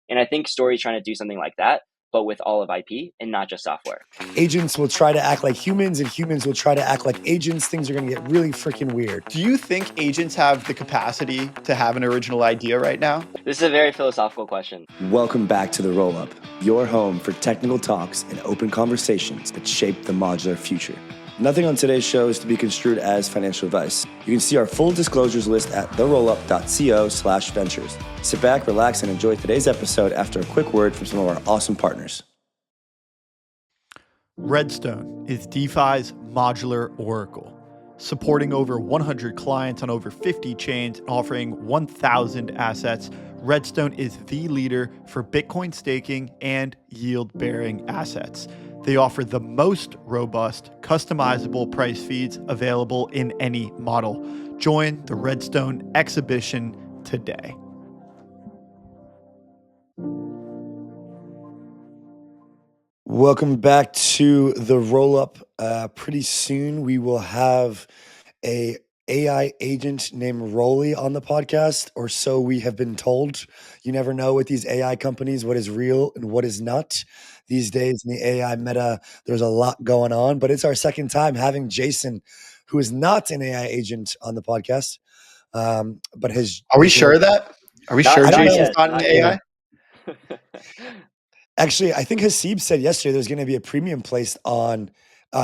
And I think Story is trying to do something like that, but with all of IP and not just software. Agents will try to act like humans and humans will try to act like agents. Things are going to get really freaking weird. Do you think agents have the capacity to have an original idea right now? This is a very philosophical question. Welcome back to The Roll-Up, your home for technical talks and open conversations that shape the modular future. Nothing on today's show is to be construed as financial advice. You can see our full disclosures list at therollup.co/ventures. Sit back, relax, and enjoy today's episode after a quick word from some of our awesome partners. Redstone is DeFi's modular oracle, supporting over 100 clients on over 50 chains and offering 1,000 assets. Redstone is the leader for Bitcoin staking and yield-bearing assets. They offer the most robust, customizable price feeds available in any model. Join the Redstone exhibition today. Welcome back to The Roll-Up. Pretty soon we will have a AI agent named Rolly on the podcast, or so we have been told. You never know with these AI companies what is real and what is not. These days in the AI meta, there's a lot going on, but it's our second time having Jason, who is not an AI agent, on the podcast. But his Are we sure that? Are we Not- sure not Jason's yet, not an not AI? Actually, I think Hasib said yesterday there's going to be a premium placed on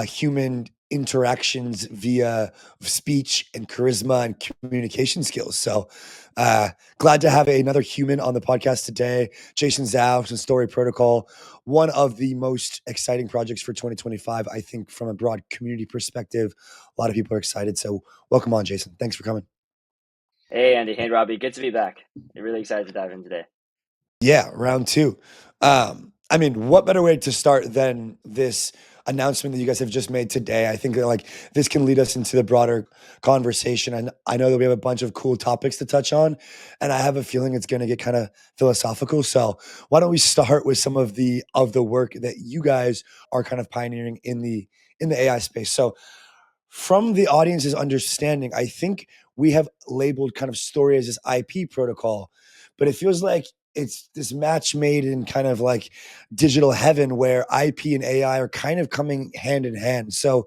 human interactions via speech and charisma and communication skills. So glad to have another human on the podcast today. Jason Zhao from Story Protocol, one of the most exciting projects for 2025, I think, from a broad community perspective. A lot of people are excited. So welcome on, Jason. Thanks for coming. Hey, Andy. Hey, Robbie. Good to be back. I'm really excited to dive in today. Yeah, round two. I mean, what better way to start than this announcement that you guys have just made today? I think that like this can lead us into the broader conversation. And I know that we have a bunch of cool topics to touch on, and I have a feeling it's going to get kind of philosophical. So why don't we start with some of the work that you guys are kind of pioneering in the AI space? So from the audience's understanding, I think we have labeled kind of Story as this IP protocol, but it feels like it's this match made in kind of like digital heaven where IP and AI are kind of coming hand in hand. So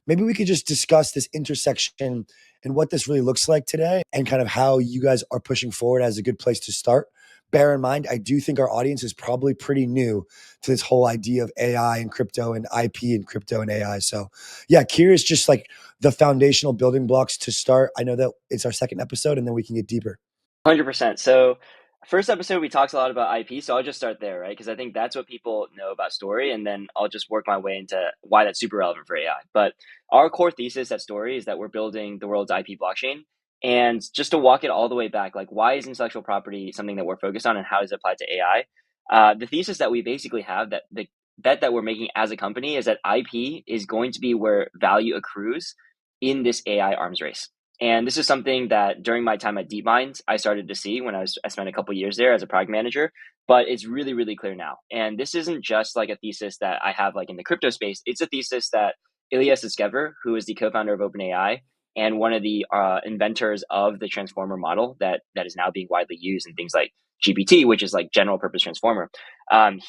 maybe we could just discuss this intersection and what this really looks like today and kind of how you guys are pushing forward as a good place to start. Bear in mind, I do think our audience is probably pretty new to this whole idea of AI and crypto and IP and crypto and AI. So yeah, curious just like the foundational building blocks to start. I know that it's our second episode and then we can get deeper. 100%. So first episode, we talked a lot about IP. So I'll just start there, right? Because I think that's what people know about Story. And then I'll just work my way into why that's super relevant for AI. But our core thesis at Story is that we're building the world's IP blockchain. And just to walk it all the way back, like why is intellectual property something that we're focused on and how does it apply to AI? The thesis that we basically have, that the bet that we're making as a company, is that IP is going to be where value accrues in this AI arms race. And this is something that during my time at DeepMind, I started to see when I spent a couple of years there as a product manager, but it's really, really clear now. And this isn't just like a thesis that I have like in the crypto space. It's a thesis that Ilya Sutskever, who is the co-founder of OpenAI and one of the inventors of the transformer model that is now being widely used in things like GPT, which is like general purpose transformer.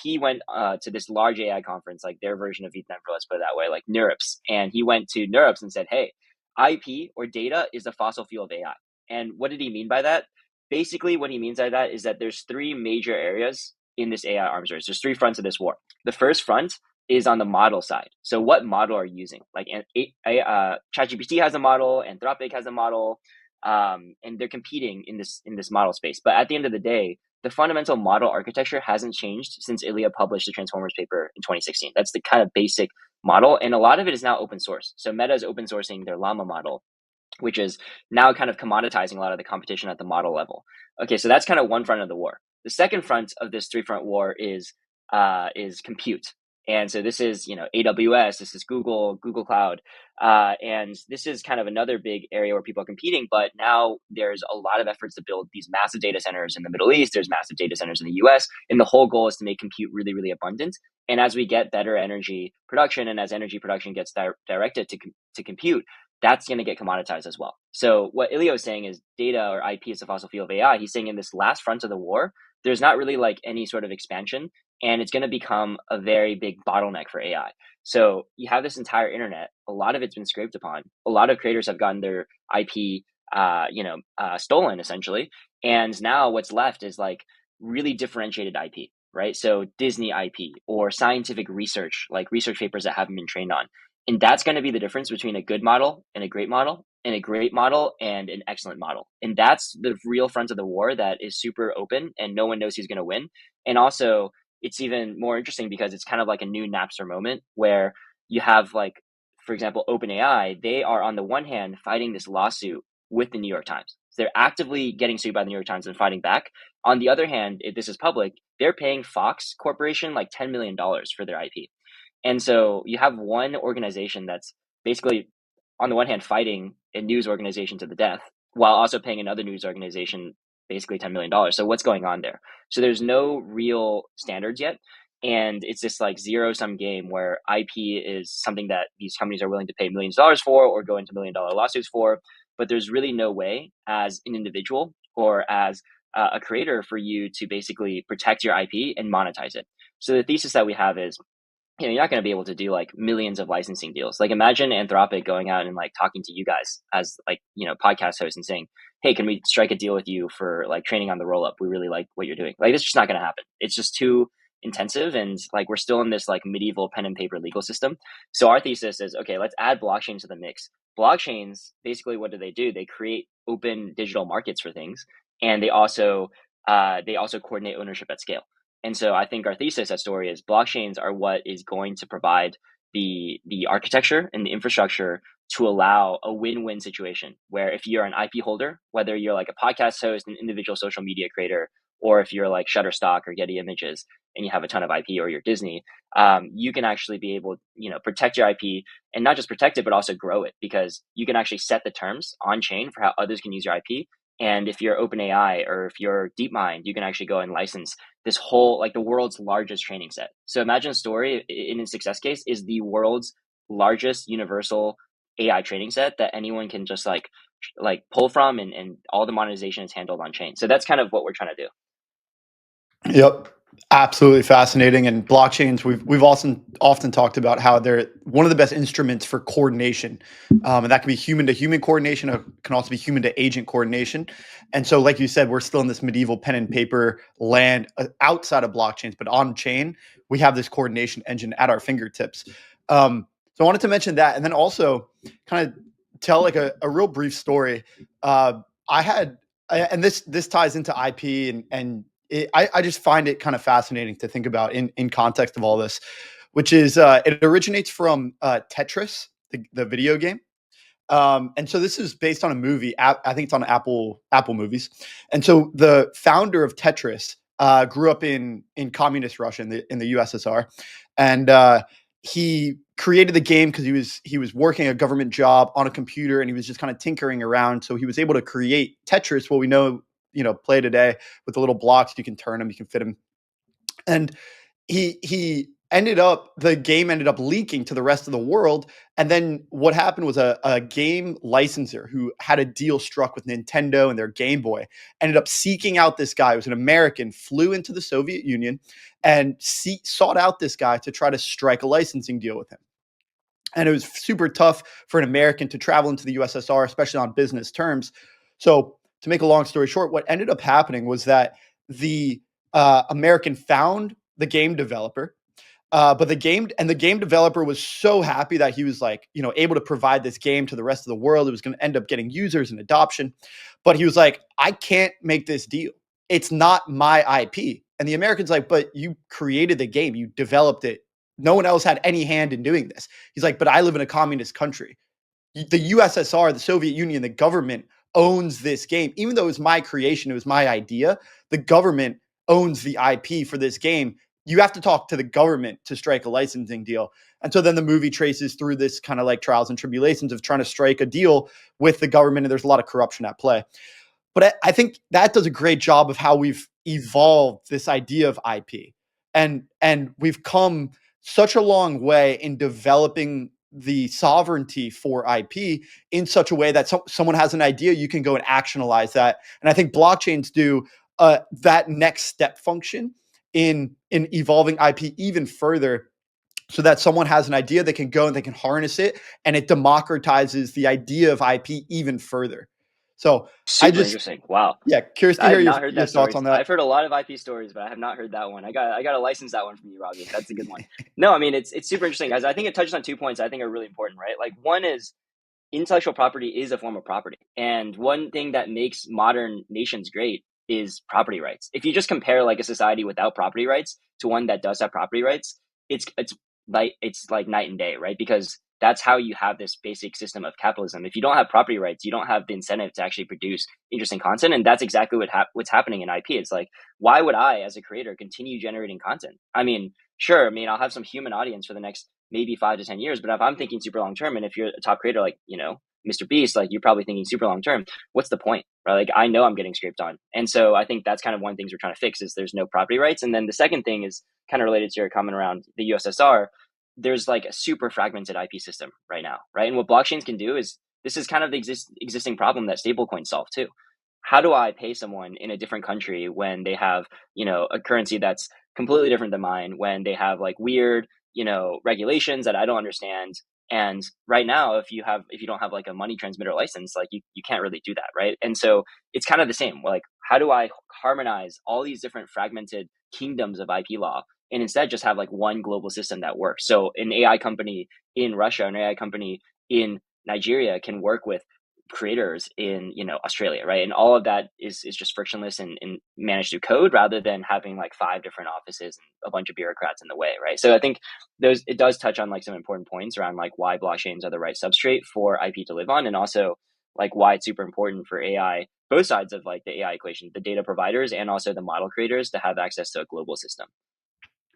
He went to this large AI conference, like their version of VTNM, let's put it that way, like NeurIPS. And he went to NeurIPS and said, hey, IP or data is the fossil fuel of AI. And what did he mean by that? Basically, what he means by that is that there's three major areas in this AI arms race. There's three fronts of this war. The first front is on the model side. So what model are you using? Like ChatGPT has a model, Anthropic has a model, and they're competing in this model space. But at the end of the day, the fundamental model architecture hasn't changed since Ilya published the Transformers paper in 2016. That's the kind of basic model. And a lot of it is now open source. So Meta is open sourcing their Llama model, which is now kind of commoditizing a lot of the competition at the model level. Okay, so that's kind of one front of the war. The second front of this three-front war is compute. And so this is, AWS, this is Google Cloud. And this is kind of another big area where people are competing. But now there's a lot of efforts to build these massive data centers in the Middle East. There's massive data centers in the US. And the whole goal is to make compute really, really abundant. And as we get better energy production and as energy production gets directed to compute, that's going to get commoditized as well. So what Ilio is saying is data or IP is the fossil fuel of AI. He's saying in this last front of the war, there's not really like any sort of expansion, and it's going to become a very big bottleneck for AI. So you have this entire internet. A lot of it's been scraped upon. A lot of creators have gotten their IP, stolen essentially, and now what's left is like really differentiated IP, right? So Disney IP or scientific research, like research papers that haven't been trained on. And that's going to be the difference between a good model and a great model, and a great model and an excellent model. And that's the real front of the war that is super open and no one knows who's going to win. And also, it's even more interesting because it's kind of like a new Napster moment where you have, like, for example, OpenAI, they are on the one hand fighting this lawsuit with the New York Times. So they're actively getting sued by the New York Times and fighting back. On the other hand, if this is public, they're paying Fox Corporation like $10 million for their IP. And so you have one organization that's basically, on the one hand, fighting a news organization to the death while also paying another news organization basically $10 million. So what's going on there? So there's no real standards yet. And it's this like zero sum game where IP is something that these companies are willing to pay millions of dollars for or go into $1 million lawsuits for. But there's really no way as an individual or as a creator for you to basically protect your IP and monetize it. So the thesis that we have is, you're not going to be able to do like millions of licensing deals. Like imagine Anthropic going out and like talking to you guys as like, podcast hosts and saying, hey, can we strike a deal with you for like training on the roll up? We really like what you're doing. Like, it's just not going to happen. It's just too intensive. And like, we're still in this like medieval pen and paper legal system. So our thesis is, okay, let's add blockchain to the mix. Blockchains, basically what do? They create open digital markets for things. And they also coordinate ownership at scale. And so I think our thesis at Story is blockchains are what is going to provide the architecture and the infrastructure to allow a win-win situation where if you're an IP holder, whether you're like a podcast host, an individual social media creator, or if you're like Shutterstock or Getty Images and you have a ton of IP, or you're Disney, you can actually be able, protect your IP, and not just protect it, but also grow it, because you can actually set the terms on chain for how others can use your IP. And if you're OpenAI or if you're DeepMind, you can actually go and license this whole, like the world's largest training set. So imagine Story in its success case is the world's largest universal AI training set that anyone can just like pull from, and all the monetization is handled on chain. So that's kind of what we're trying to do. Yep. Absolutely fascinating. And blockchains, we've often talked about how they're one of the best instruments for coordination. And that can be human to human coordination. It can also be human to agent coordination. And so, like you said, we're still in this medieval pen and paper land outside of blockchains, but on chain, we have this coordination engine at our fingertips. So I wanted to mention that, and then also kind of tell like a real brief story. And this ties into IP and I just find it kind of fascinating to think about in context of all this, which is it originates from Tetris, the video game. And so this is based on a movie. I think it's on Apple movies. And so the founder of Tetris grew up in communist Russia in the USSR, and he created the game because he was working a government job on a computer, and he was just kind of tinkering around. So he was able to create Tetris, what we know, play today, with the little blocks. You can turn them, you can fit them, and the game ended up leaking to the rest of the world. And then what happened was a game licensor who had a deal struck with Nintendo and their Game Boy ended up seeking out this guy who was an American, flew into the Soviet Union and sought out this guy to try to strike a licensing deal with him. And it was super tough for an American to travel into the USSR, especially on business terms. So to make a long story short, what ended up happening was that the American found the game developer, but the game developer was so happy that he was able to provide this game to the rest of the world. It was going to end up getting users and adoption. But he was like, I can't make this deal. It's not my IP. And the American's like, but you created the game. You developed it. No one else had any hand in doing this. He's like, but I live in a communist country. The USSR, the Soviet Union, the government owns this game. Even though it was my creation, it was my idea, the government owns the IP for this game. You have to talk to the government to strike a licensing deal. And so then the movie traces through this kind of like trials and tribulations of trying to strike a deal with the government, and there's a lot of corruption at play. But I think that does a great job of how we've evolved this idea of IP. And we've come such a long way in developing the sovereignty for IP in such a way that someone has an idea, you can go and actionalize that. And I think blockchains do that next step function in evolving IP even further, so that someone has an idea, they can go and they can harness it, and it democratizes the idea of IP even further. So I Super just, interesting. Wow. yeah, curious to I hear have not heard your that thoughts story. on that. I've heard a lot of IP stories, but I have not heard that one. I got to license that one from you, Robbie. That's a good one. No, I mean it's super interesting, guys. I think it touches on 2 points I think are really important, right? Like one is intellectual property is a form of property. And one thing that makes modern nations great is property rights. If you just compare like a society without property rights to one that does have property rights, it's like night and day, right? Because that's how you have this basic system of capitalism. If you don't have property rights, you don't have the incentive to actually produce interesting content, and that's exactly what's happening in IP. It's like, why would I, as a creator, continue generating content? I mean, sure, I mean, I'll have some human audience for the next maybe 5 to 10 years. But if I'm thinking super long term, and if you're a top creator like Mr. Beast, like you're probably thinking super long term, what's the point, right? Like I know I'm getting scraped on, and so I think that's kind of one of the things we're trying to fix is there's no property rights. And then the second thing is kind of related to your comment around the USSR. There's like a super fragmented IP system right now, right? And what blockchains can do is this is kind of the existing problem that stablecoins solve too. How do I pay someone in a different country when they have a currency that's completely different than mine, when they have like weird regulations that I don't understand? And right now, if you don't have like a money transmitter license, like you can't really do that, right? And so it's kind of the same. Like, how do I harmonize all these different fragmented kingdoms of IP law and instead just have like one global system that works? So an AI company in Russia, an AI company in Nigeria can work with creators in Australia, right? And all of that is just frictionless and managed through code rather than having like 5 different offices and a bunch of bureaucrats in the way, right? So I think it does touch on like some important points around like why blockchains are the right substrate for IP to live on, and also like why it's super important for AI, both sides of like the AI equation, the data providers and also the model creators, to have access to a global system.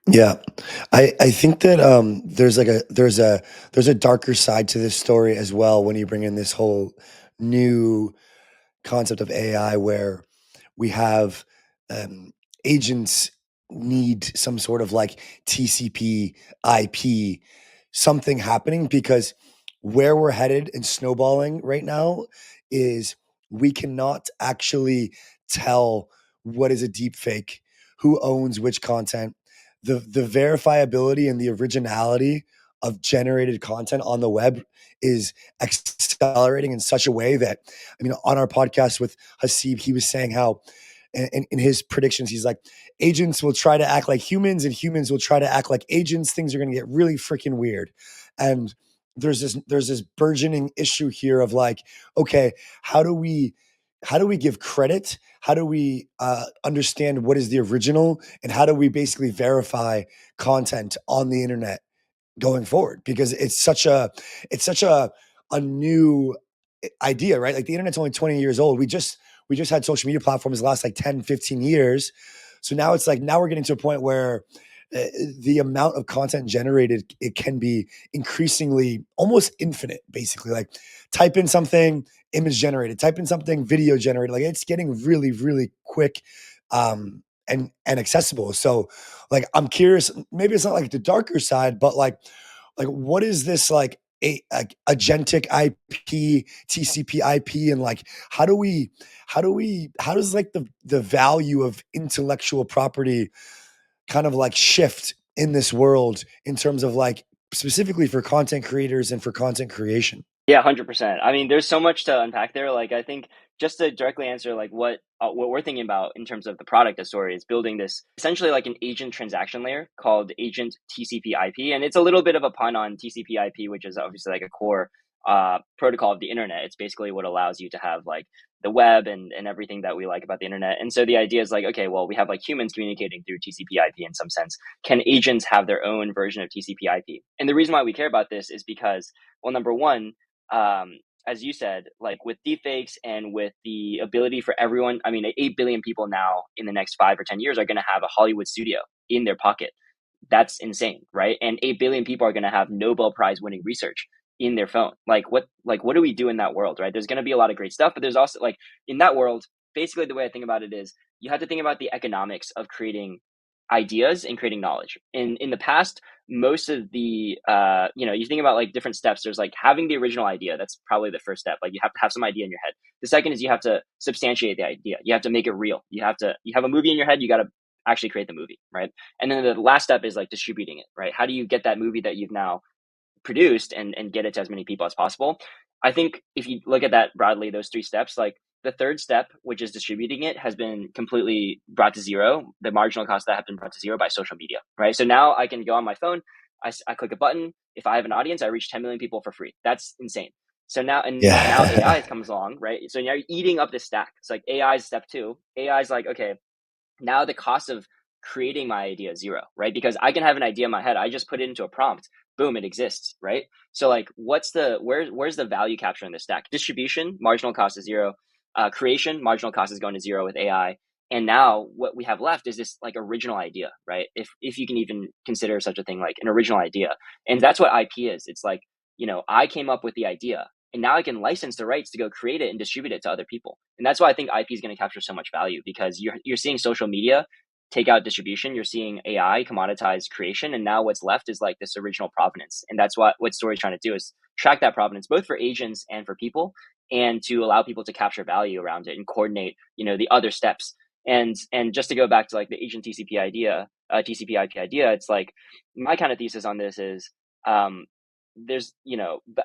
Yeah, I think that there's a darker side to this story as well when you bring in this whole new concept of AI where we have um, agents need some sort of like TCP IP something happening, because where we're headed and snowballing right now is we cannot actually tell what is a deep fake, who owns which content, the verifiability and the originality of generated content on the web is accelerating in such a way that, I mean, on our podcast with Hasib, he was saying how in his predictions, he's like, agents will try to act like humans and humans will try to act like agents. Things are going to get really freaking weird. And there's this burgeoning issue here of like, okay, how do we give credit? How do we understand what is the original, and how do we basically verify content on the internet going forward? Because it's such a new idea, right? Like the internet's only 20 years old. We just had social media platforms last like 10, 15 years. So now it's like, now we're getting to a point where the amount of content generated, it can be increasingly almost infinite, basically. Like type in something, image generated, type in something, video generated. Like it's getting really, really quick and accessible. So like I'm curious, maybe it's not like the darker side, but like what is this like a agentic IP, TCP IP, and like how does like the value of intellectual property kind of like shift in this world in terms of like specifically for content creators and for content creation? Yeah, 100%. I mean, there's so much to unpack there. Like, I think just to directly answer, like what we're thinking about in terms of the product of Story is building this essentially like an agent transaction layer called Agent TCP IP, and it's a little bit of a pun on TCP IP, which is obviously like a core protocol of the internet. It's basically what allows you to have like the web and everything that we like about the internet. And so the idea is like, okay, well, we have like humans communicating through TCP IP in some sense. Can agents have their own version of TCP IP? And the reason why we care about this is because, well, number one, as you said, like with deepfakes and with the ability for everyone, I mean, 8 billion people now in the next 5 or 10 years are going to have a Hollywood studio in their pocket. That's insane, right? And 8 billion people are going to have Nobel Prize winning research in their phone. What do we do in that world, right? There's going to be a lot of great stuff, but there's also like in that world, basically the way I think about it is you have to think about the economics of creating ideas and creating knowledge. In the past, most of the you think about like different steps. There's like having the original idea. That's probably the first step. Like you have to have some idea in your head. The second is you have to substantiate the idea. You have to make it real. You have a movie in your head. You got to actually create the movie, right? And then the last step is like distributing it, right? How do you get that movie that you've now produced and get it to as many people as possible? I think if you look at that broadly, those three steps, like the third step, which is distributing it, has been completely brought to zero. The marginal cost of that have been brought to zero by social media, right? So now I can go on my phone, I click a button. If I have an audience, I reach 10 million people for free. That's insane. So now, but now AI Yeah. comes along, right? So now you're eating up this stack. It's like AI is step two. AI is like, okay, now the cost of creating my idea is zero, right? Because I can have an idea in my head. I just put it into a prompt. Boom, it exists, right? So like, where's the value capture in this stack? Distribution, marginal cost is zero. Creation, marginal cost is going to zero with AI. And now what we have left is this like original idea, right? If you can even consider such a thing like an original idea. And that's what IP is. It's like, I came up with the idea and now I can license the rights to go create it and distribute it to other people. And that's why I think IP is going to capture so much value, because you're seeing social media take out distribution, you're seeing AI commoditize creation, and now what's left is like this original provenance. And that's what Story's trying to do, is track that provenance both for agents and for people, and to allow people to capture value around it and coordinate, the other steps. And just to go back to like the agent TCP idea, TCP IP idea, it's like my kind of thesis on this is there's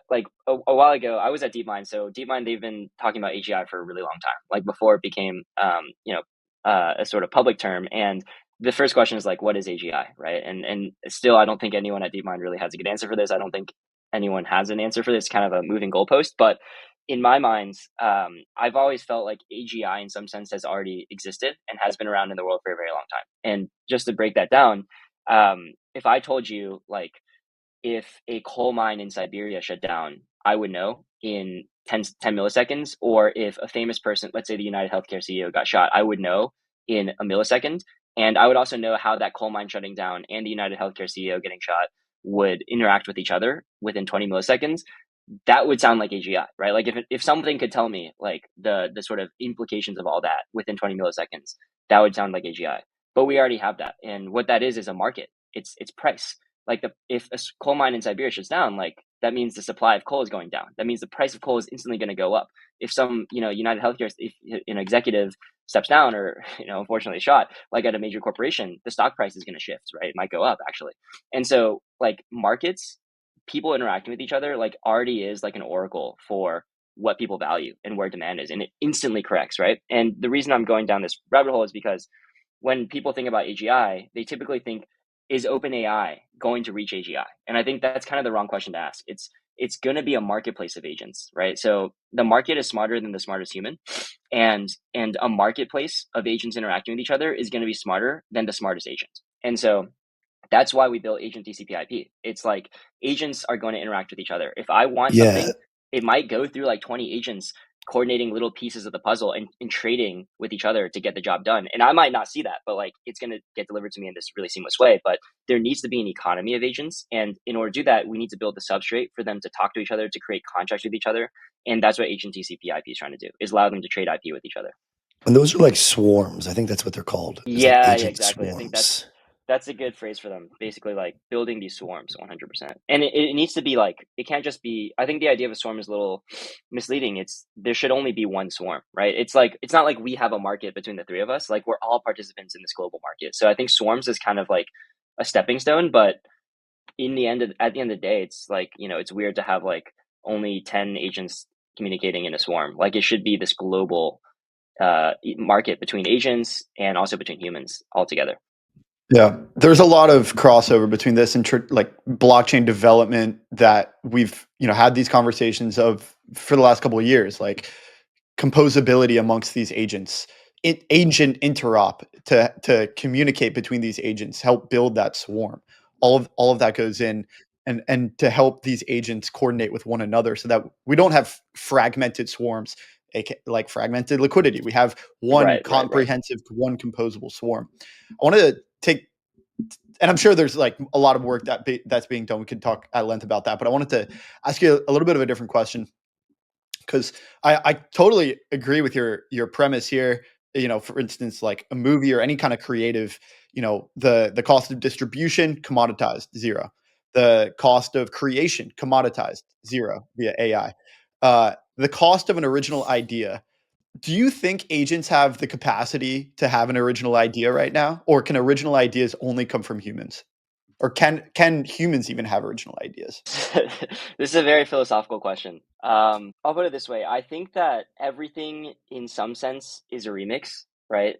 like a while ago I was at DeepMind. So DeepMind, they've been talking about AGI for a really long time, like before it became a sort of public term. And the first question is like, what is AGI, right? And still I don't think anyone at DeepMind really has a good answer for this. I don't think anyone has an answer for this, kind of a moving goalpost. But in my mind, I've always felt like AGI in some sense has already existed and has been around in the world for a very long time. And just to break that down, if I told you like, if a coal mine in Siberia shut down, I would know in 10 milliseconds. Or if a famous person, let's say the United Healthcare CEO, got shot, I would know in a millisecond. And I would also know how that coal mine shutting down and the United Healthcare CEO getting shot would interact with each other within 20 milliseconds. That would sound like AGI, right? Like if something could tell me like the sort of implications of all that within 20 milliseconds, that would sound like AGI. But we already have that. And what that is a market. It's price. Like if a coal mine in Siberia shuts down, like that means the supply of coal is going down. That means the price of coal is instantly going to go up. If some, United Healthcare, if an executive steps down or, unfortunately shot, like at a major corporation, the stock price is going to shift, right? It might go up actually. And so like markets, people interacting with each other, like already is like an oracle for what people value and where demand is. And it instantly corrects, right? And the reason I'm going down this rabbit hole is because when people think about AGI, they typically think, is OpenAI going to reach AGI? And I think that's kind of the wrong question to ask. It's going to be a marketplace of agents, right? So the market is smarter than the smartest human, and a marketplace of agents interacting with each other is going to be smarter than the smartest agent. And so that's why we built agent TCP IP. It's like agents are going to interact with each other. If I want Yeah. something, it might go through like 20 agents coordinating little pieces of the puzzle and trading with each other to get the job done. And I might not see that, but like it's going to get delivered to me in this really seamless way. But there needs to be an economy of agents. And in order to do that, we need to build the substrate for them to talk to each other, to create contracts with each other. And that's what agent TCP IP is trying to do, is allow them to trade IP with each other. And those are like swarms. I think that's what they're called. Is like Yeah, agent exactly. I think swarms. that's a good phrase for them. Basically, like building these swarms, 100%. And it needs to be like, it can't just be. I think the idea of a swarm is a little misleading. There should only be one swarm, right? It's like, it's not like we have a market between the three of us. Like we're all participants in this global market. So I think swarms is kind of like a stepping stone. But at the end of the day, it's like, it's weird to have like only 10 agents communicating in a swarm. Like it should be this global market between agents and also between humans altogether. Yeah, there's a lot of crossover between this and like blockchain development that we've had these conversations of for the last couple of years, like composability amongst these agents, agent interop to communicate between these agents, help build that swarm. All of that goes in, and to help these agents coordinate with one another so that we don't have fragmented swarms, like fragmented liquidity. We have one Right, right, right. comprehensive, one composable swarm. I want to take, and I'm sure there's like a lot of work that's being done. We could talk at length about that, but I wanted to ask you a little bit of a different question, because I totally agree with your premise here. for instance, like a movie or any kind of creative, the cost of distribution commoditized, zero. The cost of creation commoditized, zero via AI. The cost of an original idea. Do you think agents have the capacity to have an original idea right now, or can original ideas only come from humans? Or can humans even have original ideas? This is a very philosophical question. I'll put it this way. I think that everything in some sense is a remix, right?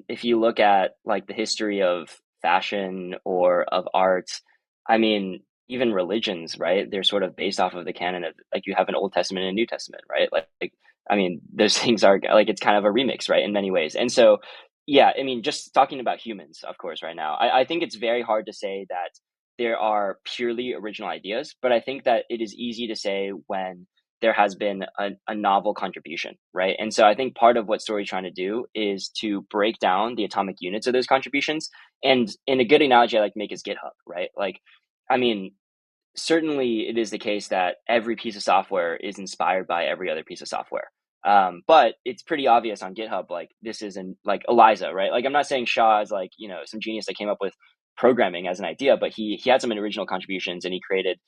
If you look at like the history of fashion or of art, I mean, even religions, right? They're sort of based off of the canon of like you have an Old Testament and a New Testament, right? Like I mean, those things are like it's kind of a remix, right? In many ways. And so yeah, I mean, just talking about humans, of course, right now, I think it's very hard to say that there are purely original ideas, but I think that it is easy to say when there has been a novel contribution, right? And so I think part of what Story's trying to do is to break down the atomic units of those contributions. And in a good analogy I like to make is GitHub, right? Like, I mean, certainly it is the case that every piece of software is inspired by every other piece of software. But it's pretty obvious on GitHub, like this isn't like Eliza, right? Like I'm not saying Shaw is like, some genius that came up with programming as an idea, but he had some original contributions and he created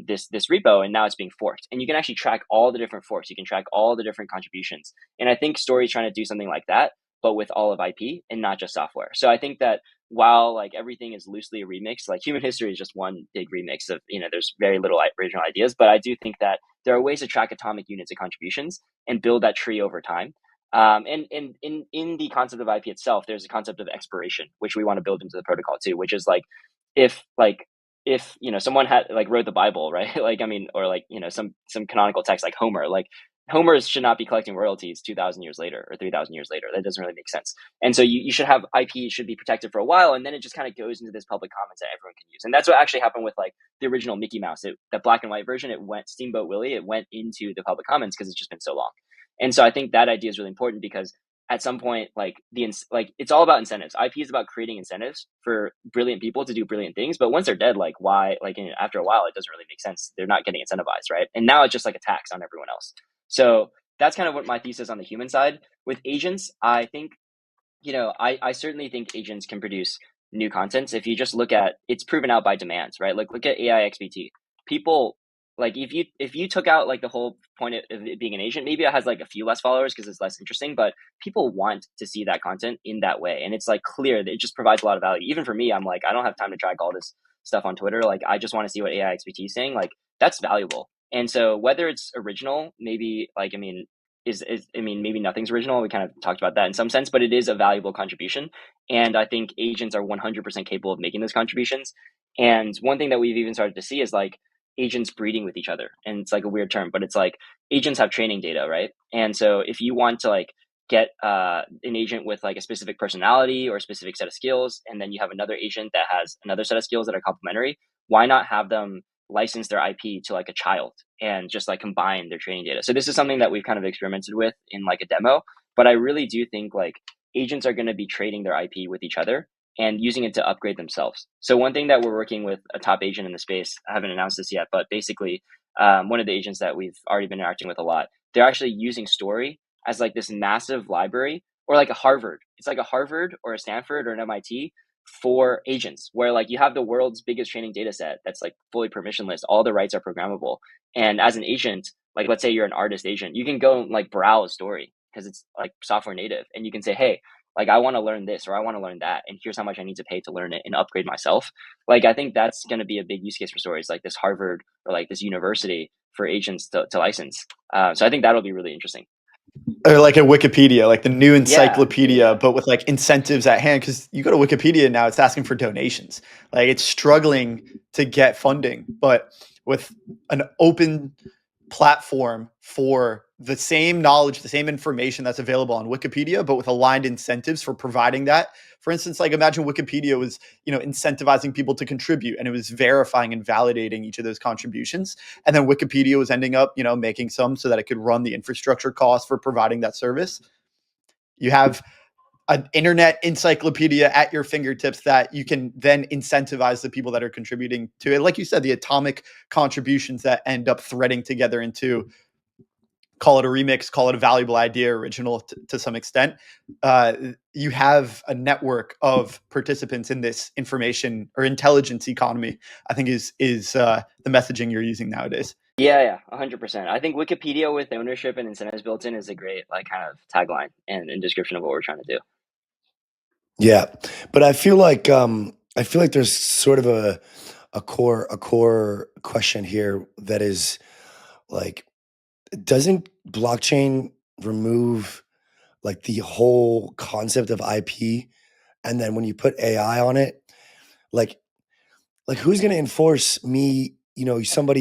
this repo and now it's being forked. And you can actually track all the different forks. You can track all the different contributions. And I think Story is trying to do something like that, but with all of IP and not just software. So I think that while like everything is loosely a remix, like human history is just one big remix of, there's very little original ideas, but I do think that there are ways to track atomic units of contributions and build that tree over time. And in the concept of IP itself, there's a concept of expiration, which we want to build into the protocol too, which is if like if someone had like wrote the Bible, right? Like I mean, or like some canonical text like Homer, like Homer should not be collecting royalties 2,000 years later or 3,000 years later. That doesn't really make sense. And so you should have IP should be protected for a while, and then it just kind of goes into this public commons that everyone can use. And that's what actually happened with like the original Mickey Mouse, that black and white version. It went Steamboat Willie. It went into the public commons because it's just been so long. And so I think that idea is really important because at some point, like it's all about incentives. IP is about creating incentives for brilliant people to do brilliant things. But once they're dead, like why? Like after a while, it doesn't really make sense. They're not getting incentivized, right? And now it's just like a tax on everyone else. So that's kind of what my thesis on the human side. With agents, I think, I certainly think agents can produce new content. If you just look at, it's proven out by demands, right? Like look at AI XBT. People like if you took out like the whole point of it being an agent, maybe it has like a few less followers because it's less interesting, but people want to see that content in that way. And it's like clear that it just provides a lot of value. Even for me, I'm like, I don't have time to track all this stuff on Twitter. Like I just want to see what AI XBT is saying. Like that's valuable. And so whether it's original, maybe like, I mean, maybe nothing's original. We kind of talked about that in some sense, but it is a valuable contribution. And I think agents are 100% capable of making those contributions. And one thing that we've even started to see is like agents breeding with each other. And it's like a weird term, but it's like agents have training data, right? And so if you want to like get an agent with like a specific personality or a specific set of skills, and then you have another agent that has another set of skills that are complementary, why not have them license their IP to like a child and just like combine their training data? So this is something that we've kind of experimented with in like a demo, but I really do think like agents are going to be trading their IP with each other and using it to upgrade themselves. So one thing that we're working with a top agent in the space, I haven't announced this yet, but basically one of the agents that we've already been interacting with a lot, they're actually using Story as like this massive library, or like a Harvard. It's like a Harvard or a Stanford or an MIT for agents, where like you have the world's biggest training data set that's like fully permissionless. All the rights are programmable. And as an agent, like let's say you're an artist agent, you can go and like browse Story because it's like software native, and you can say, hey, like I want to learn this or I want to learn that, and here's how much I need to pay to learn it and upgrade myself. Like I think that's going to be a big use case for Stories, like this Harvard or like this university for agents to license. So I think that'll be really interesting. Or like a Wikipedia, like the new encyclopedia, Yeah. but with like incentives at hand. Because you go to Wikipedia now, it's asking for donations. Like it's struggling to get funding, but with an open platform for the same knowledge, the same information that's available on Wikipedia, but with aligned incentives for providing that. For instance, like imagine Wikipedia was, incentivizing people to contribute, and it was verifying and validating each of those contributions. And then Wikipedia was ending up, making some so that it could run the infrastructure costs for providing that service. You have an internet encyclopedia at your fingertips that you can then incentivize the people that are contributing to it. Like you said, the atomic contributions that end up threading together into call it a remix, call it a valuable idea, original to some extent. You have a network of participants in this information or intelligence economy, I think is the messaging you're using nowadays. Yeah, 100%. I think Wikipedia with ownership and incentives built in is a great like kind of tagline and description of what we're trying to do. Yeah, but I feel like there's sort of a core question here that is like, doesn't blockchain remove like the whole concept of IP? And then when you put AI on it, like who's going to enforce me, somebody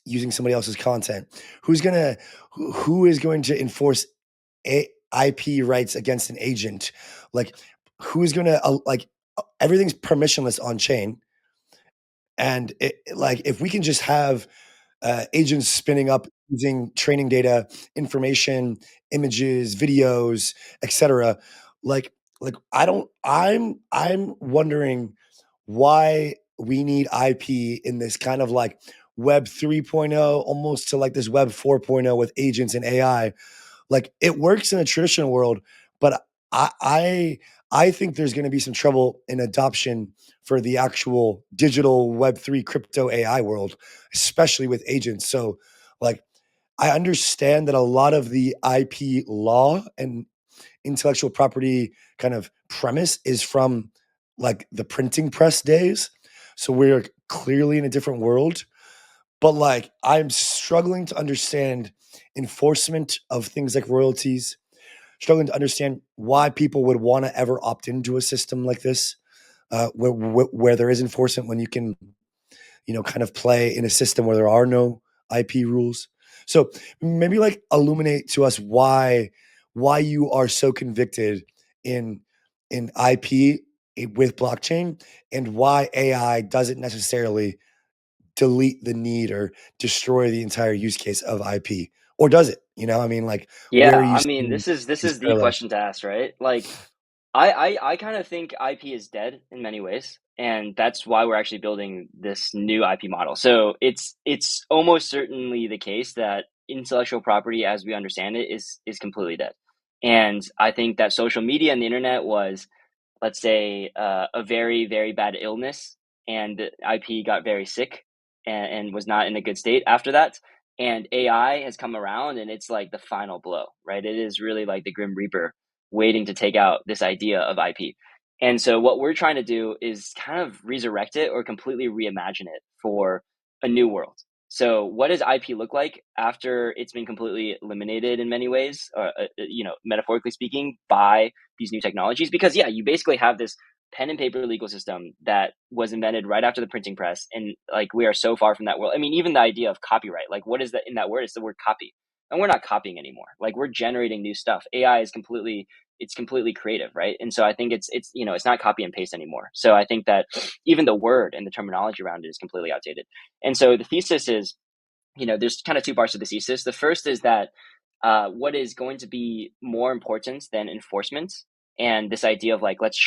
using somebody else's content? Who is going to enforce IP rights against an agent? Like who's going to everything's permissionless on chain, and like if we can just have agents spinning up using training data, information, images, videos, etc. Like, I'm wondering why we need IP in this kind of like Web 3.0, almost to like this Web 4.0 with agents and AI. Like it works in a traditional world, but I I, I think there's going to be some trouble in adoption for the actual digital Web 3 crypto AI world, especially with agents. So, like, I understand that a lot of the IP law and intellectual property kind of premise is from like the printing press days. So we're clearly in a different world. But like, I'm struggling to understand enforcement of things like royalties, struggling to understand why people would want to ever opt into a system like this, where there is enforcement when you can, kind of play in a system where there are no IP rules. So maybe like illuminate to us why you are so convicted in IP with blockchain, and why AI doesn't necessarily delete the need or destroy the entire use case of IP, or does it? I mean, like, where Yeah, are you I mean, seeing this these is the parallels? question to ask, right? Like, I kind of think IP is dead in many ways, and that's why we're actually building this new IP model. So it's almost certainly the case that intellectual property, as we understand it, is completely dead. And I think that social media and the internet was, let's say, a very, very bad illness, and the IP got very sick and was not in a good state after that. And AI has come around, and it's like the final blow, right? It is really like the Grim Reaper waiting to take out this idea of IP. And so, what we're trying to do is kind of resurrect it or completely reimagine it for a new world. So, what does IP look like after it's been completely eliminated in many ways, or, metaphorically speaking, by these new technologies? Because yeah, you basically have this pen and paper legal system that was invented right after the printing press, and like we are so far from that world. I mean, even the idea of copyright, like what is that in that word? It's the word copy, and we're not copying anymore. Like we're generating new stuff. AI is completely creative, right? And so I think it's not copy and paste anymore. So I think that even the word and the terminology around it is completely outdated. And so the thesis is, there's kind of two parts of the thesis. The first is that what is going to be more important than enforcement and this idea of like let's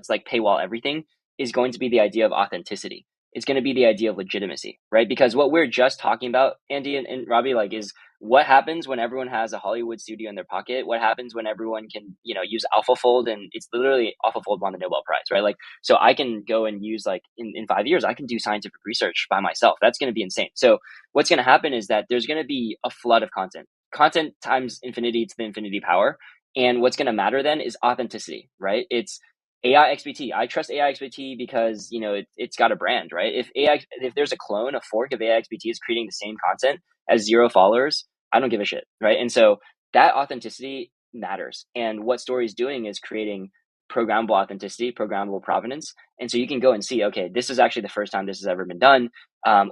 like paywall everything is going to be the idea of authenticity. It's going to be the idea of legitimacy, right? Because what we're just talking about, Andy and Robbie, like is what happens when everyone has a Hollywood studio in their pocket? What happens when everyone can, use AlphaFold, and it's literally AlphaFold won the Nobel Prize, right? Like, so I can go and use like in 5 years, I can do scientific research by myself. That's going to be insane. So what's going to happen is that there's going to be a flood of content times infinity to the infinity power. And what's going to matter then is authenticity, right? It's AI XBT. I trust AI XBT because it's got a brand, right? If there's a clone, a fork of AI XBT is creating the same content as zero followers, I don't give a shit, right? And so that authenticity matters. And what Story is doing is creating programmable authenticity, programmable provenance. And so you can go and see, okay, this is actually the first time this has ever been done.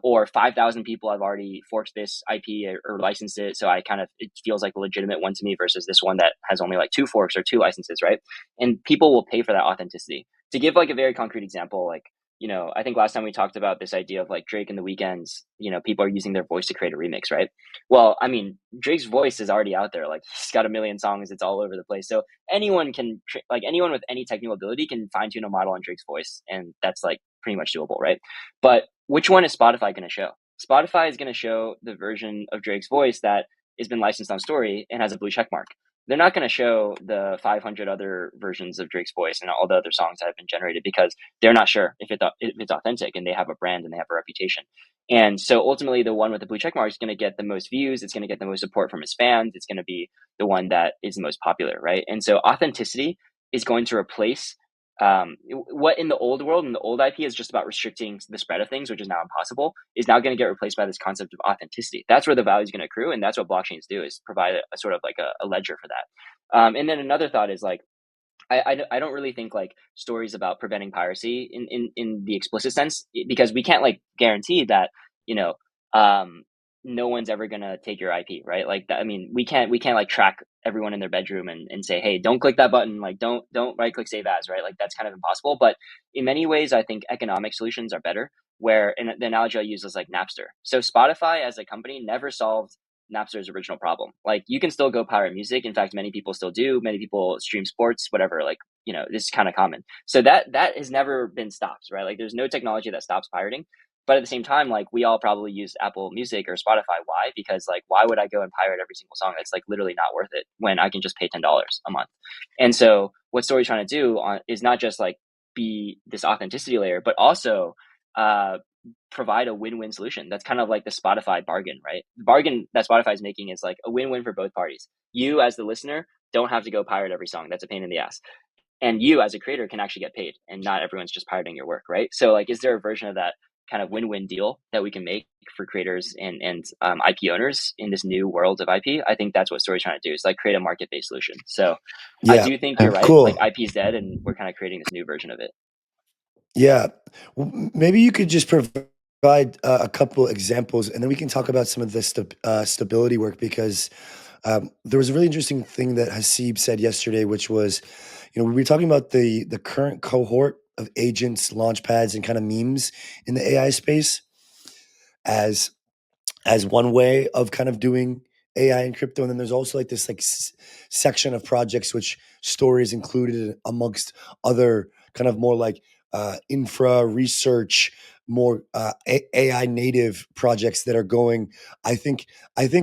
Or 5,000 people have already forked this IP or licensed it. So it feels like a legitimate one to me versus this one that has only like 2 forks or 2 licenses, right? And people will pay for that authenticity. To give like a very concrete example, like, I think last time we talked about this idea of like Drake and the Weeknd's, people are using their voice to create a remix, right? Well, I mean, Drake's voice is already out there. Like he's got a million songs. It's all over the place. So anyone anyone with any technical ability can fine tune a model on Drake's voice. And that's like pretty much doable, right? But which one is Spotify going to show? Spotify is going to show the version of Drake's voice that has been licensed on Story and has a blue check mark. They're not going to show the 500 other versions of Drake's voice and all the other songs that have been generated because they're not sure if it's authentic, and they have a brand and they have a reputation. And so ultimately, the one with the blue check mark is going to get the most views. It's going to get the most support from his fans. It's going to be the one that is the most popular, right? And so authenticity is going to replace what in the old world, in the old IP, is just about restricting the spread of things, which is now impossible, is now going to get replaced by this concept of authenticity. That's where the value is going to accrue, and that's what blockchains do, is provide a sort of like a ledger for that. And then another thought is like, I don't really think like stories about preventing piracy in the explicit sense, because we can't like guarantee that, you know, no one's ever gonna take your IP, right? Like that, I mean, we can't like track everyone in their bedroom and say, hey, don't click that button, like don't right click save as, right? Like that's kind of impossible. But in many ways, I think economic solutions are better. Where, and the analogy I use is like Napster. So Spotify as a company never solved Napster's original problem. Like you can still go pirate music. In fact, many people still do. Many people stream sports, whatever. Like, you know, this is kind of common. So that has never been stopped, right? Like there's no technology that stops pirating. But at the same time, like we all probably use Apple Music or Spotify. Why? Because like, why would I go and pirate every single song? That's like literally not worth it when I can just pay $10 a month. And so what Story's trying to do is not just like be this authenticity layer, but also provide a win-win solution. That's kind of like the Spotify bargain, right? The bargain that Spotify is making is like a win-win for both parties. You as the listener don't have to go pirate every song. That's a pain in the ass. And you as a creator can actually get paid, and not everyone's just pirating your work, right? So like, is there a version of that kind of win-win deal that we can make for creators and IP owners in this new world of IP? I think that's what Story's trying to do, is like create a market-based solution. So I Yeah, do think you're right. Like cool. IP is dead, and we're kind of creating this new version of it. Yeah. Maybe you could just provide a couple examples, and then we can talk about some of the stability work, because there was a really interesting thing that Hasib said yesterday, which was, we were talking about the current cohort of agents, launchpads, and kind of memes in the AI space as one way of kind of doing AI and crypto. And then there's also like this like section of projects which Story is included amongst other kind of more like infra research, more AI native projects that are going. I think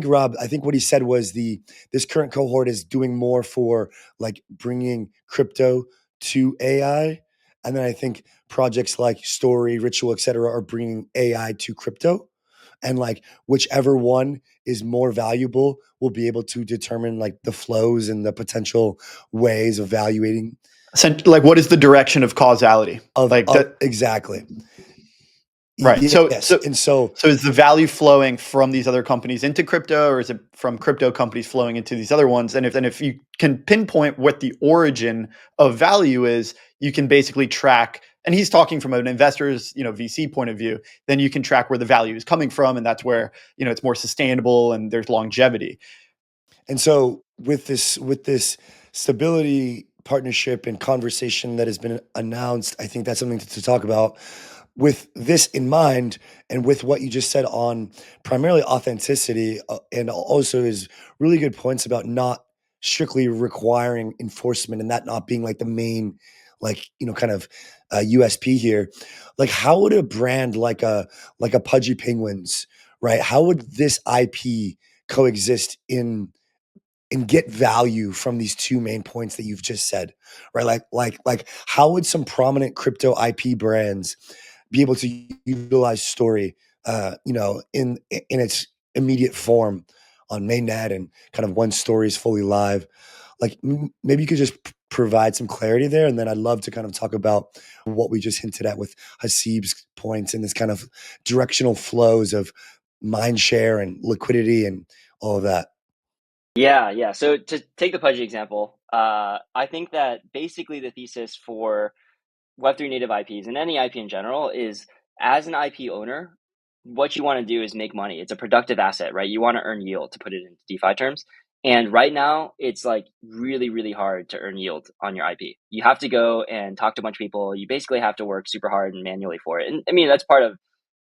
Rob, I think what he said was this current cohort is doing more for like bringing crypto to AI. And then I think projects like Story, Ritual, et cetera, are bringing AI to crypto, and like whichever one is more valuable will be able to determine like the flows and the potential ways of evaluating Like, what is the direction of causality? of, Like that, exactly. right? Yes. And so So is the value flowing from these other companies into crypto, or is it from crypto companies flowing into these other ones? And if you can pinpoint what the origin of value is, you can basically track. And he's talking from an investor's, VC point of view. Then you can track where the value is coming from, and that's where it's more sustainable and there's longevity. And so with this stability partnership and conversation that has been announced, I think that's something to talk about. With this in mind, and with what you just said on primarily authenticity, and also is really good points about not strictly requiring enforcement, and that not being like the main, like, kind of USP here. Like, how would a brand like a Pudgy Penguins, right? How would this IP coexist and get value from these two main points that you've just said, right? Like how would some prominent crypto IP brands be able to utilize Story, in its immediate form on mainnet, and kind of when Story is fully live? Like maybe you could just provide some clarity there, and then I'd love to kind of talk about what we just hinted at with Hasib's points and this kind of directional flows of mind share and liquidity and all of that. Yeah. So to take the Pudgy example, I think that basically the thesis for Web3 native IPs and any IP in general is, as an IP owner, what you want to do is make money. It's a productive asset, right? You want to earn yield, to put it into DeFi terms. And right now, it's like really, really hard to earn yield on your IP. You have to go and talk to a bunch of people. You basically have to work super hard and manually for it. And I mean, that's part of,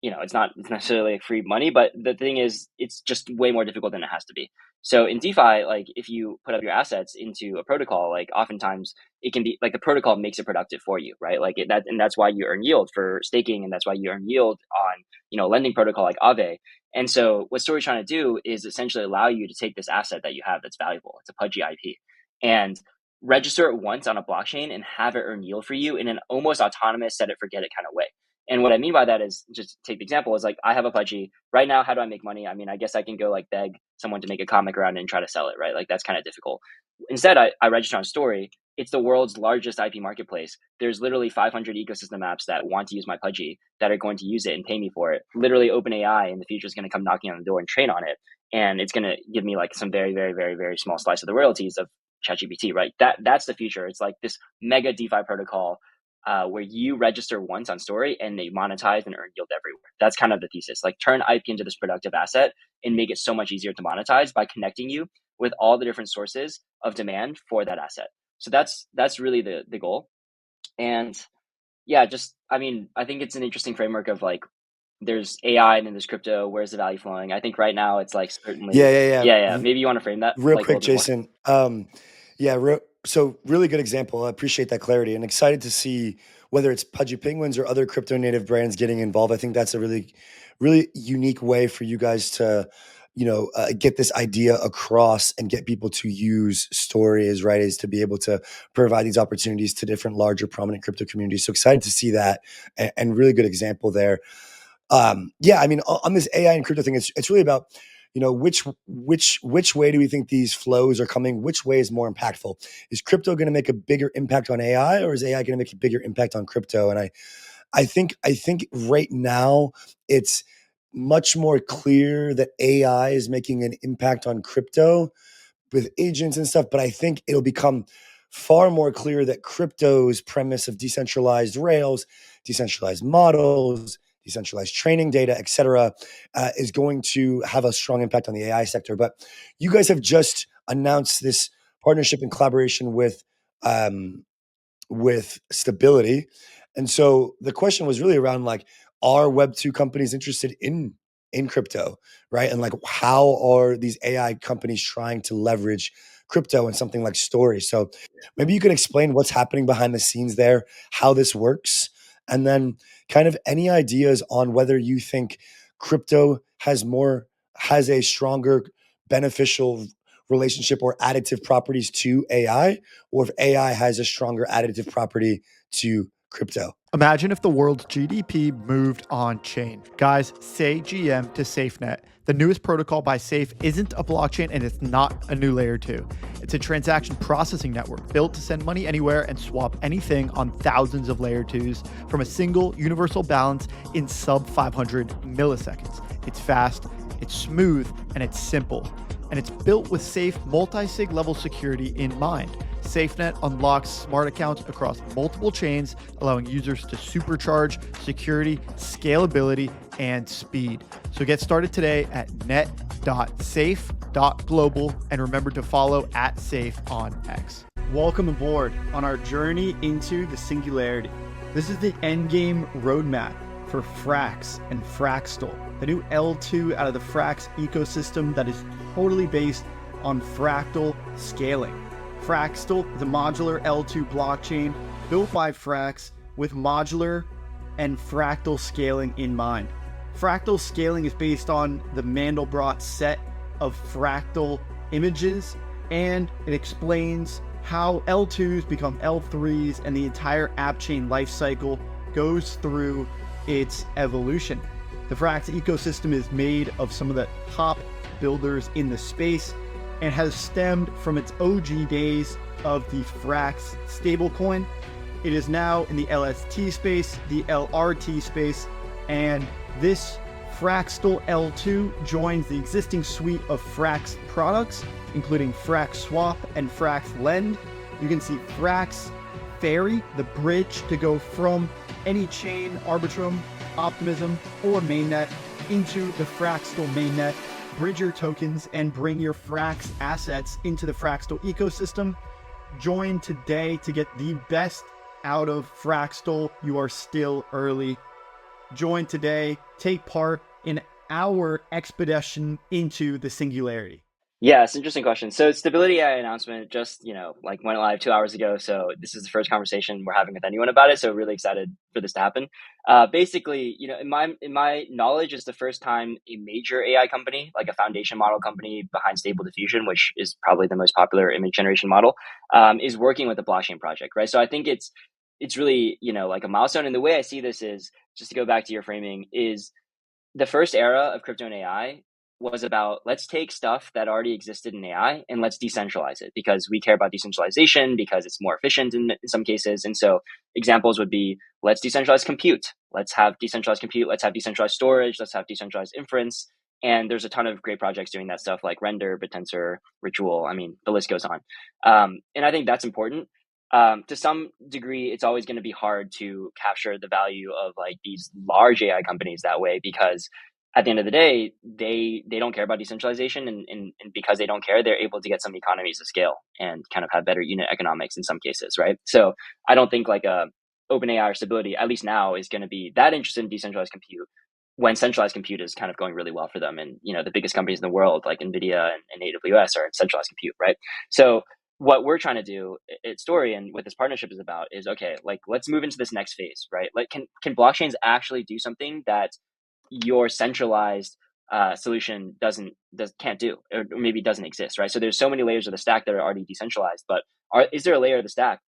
it's not necessarily like free money, but the thing is, it's just way more difficult than it has to be. So in DeFi, like if you put up your assets into a protocol, like oftentimes it can be like the protocol makes it productive for you, right? Like and that's why you earn yield for staking, and that's why you earn yield on lending protocol like Aave. And so what Story's trying to do is essentially allow you to take this asset that you have that's valuable. It's a pudgy IP, and register it once on a blockchain and have it earn yield for you in an almost autonomous set it forget it kind of way. And what I mean by that is, just take the example, is like I have a pudgy right now. How do I make money? I mean, I guess I can go like beg someone to make a comic around it and try to sell it, right? Like that's kind of difficult. Instead, I register on Story. It's the world's largest IP marketplace. There's literally 500 ecosystem apps that want to use my pudgy that are going to use it and pay me for it. Literally, OpenAI in the future is going to come knocking on the door and train on it, and it's going to give me like some very, very, very, very small slice of the royalties of ChatGPT, right? That's the future. It's like this mega DeFi protocol where you register once on Story and they monetize and earn yield everywhere. That's kind of the thesis. Like turn IP into this productive asset and make it so much easier to monetize by connecting you with all the different sources of demand for that asset. So that's really the goal. And yeah, I think it's an interesting framework of like there's AI and then there's crypto. Where's the value flowing? I think right now it's like certainly yeah. Maybe you want to frame that Real like a quick, little bit more. Jason. So really good example. I appreciate that clarity and excited to see whether it's Pudgy Penguins or other crypto native brands getting involved. I think that's a really, really unique way for you guys to, get this idea across and get people to use stories, right? Is to be able to provide these opportunities to different larger prominent crypto communities. So excited to see that and really good example there. On this AI and crypto thing, it's really about which way do we think these flows are coming? Which way is more impactful? Is crypto going to make a bigger impact on AI, or is AI going to make a bigger impact on crypto? And I think right now it's much more clear that AI is making an impact on crypto with agents and stuff, but I think it'll become far more clear that crypto's premise of decentralized rails, decentralized models, decentralized training data, et cetera, is going to have a strong impact on the AI sector. But you guys have just announced this partnership and collaboration um, with Stability. And so the question was really around like, are Web2 companies interested in crypto, right? And like, how are these AI companies trying to leverage crypto and something like Story? So maybe you can explain what's happening behind the scenes there, how this works, and then kind of any ideas on whether you think crypto has a stronger beneficial relationship or additive properties to AI, or if AI has a stronger additive property to crypto. Imagine if the world's GDP moved on chain. Guys, say GM to SafeNet. The newest protocol by Safe isn't a blockchain and it's not a new layer 2. It's a transaction processing network built to send money anywhere and swap anything on thousands of layer 2s from a single universal balance in sub 500 milliseconds. It's fast, it's smooth, and it's simple. And it's built with safe multi-sig level security in mind. SafeNet unlocks smart accounts across multiple chains, allowing users to supercharge security, scalability, and speed. So get started today at net.safe.global and remember to follow @safe on X. Welcome aboard on our journey into the singularity. This is the endgame roadmap for Frax and Fraxtal, the new L2 out of the Frax ecosystem that is totally based on fractal scaling. Fraxtal is a modular L2 blockchain built by Frax with modular and fractal scaling in mind. Fractal scaling is based on the Mandelbrot set of fractal images, and it explains how L2s become L3s and the entire app chain lifecycle goes through its evolution. The Frax ecosystem is made of some of the top builders in the space and has stemmed from its OG days of the Frax stablecoin. It is now in the LST space, the LRT space, and this Fraxtal L2 joins the existing suite of Frax products, including Frax Swap and Frax Lend. You can see Frax Ferry, the bridge to go from any chain, Arbitrum, Optimism, or mainnet into the Fraxtal mainnet. Bridge your tokens and bring your Frax assets into the Fraxtal ecosystem. Join today to get the best out of Fraxtal. You are still early. Join today. Take part in our expedition into the singularity. Yeah, it's an interesting question. So Stability AI announcement just, like went live 2 hours ago. So this is the first conversation we're having with anyone about it. So really excited for this to happen. Basically, in my knowledge, it's the first time a major AI company, like a foundation model company behind Stable Diffusion, which is probably the most popular image generation model, is working with the blockchain project, right? So I think it's really, like a milestone. And the way I see this is, just to go back to your framing, is the first era of crypto and AI was about, let's take stuff that already existed in AI and let's decentralize it, because we care about decentralization because it's more efficient in some cases. And so examples would be, let's decentralize compute. Let's have decentralized compute. Let's have decentralized storage. Let's have decentralized inference. And there's a ton of great projects doing that stuff like Render, Bitensor, Ritual. I mean, the list goes on. And I think that's important. To some degree, it's always going to be hard to capture the value of like these large AI companies that way, because at the end of the day, they don't care about decentralization, and because they don't care, they're able to get some economies of scale and kind of have better unit economics in some cases, right? So I don't think like a OpenAI or Stability, at least now, is going to be that interested in decentralized compute when centralized compute is kind of going really well for them. And the biggest companies in the world like Nvidia and AWS are in centralized compute, right? So what we're trying to do at Story and what this partnership is about is, okay, like let's move into this next phase, right? Like can blockchains actually do something that your centralized solution can't do, or maybe doesn't exist, right? So there's so many layers of the stack that are already decentralized, but is there a layer of the stack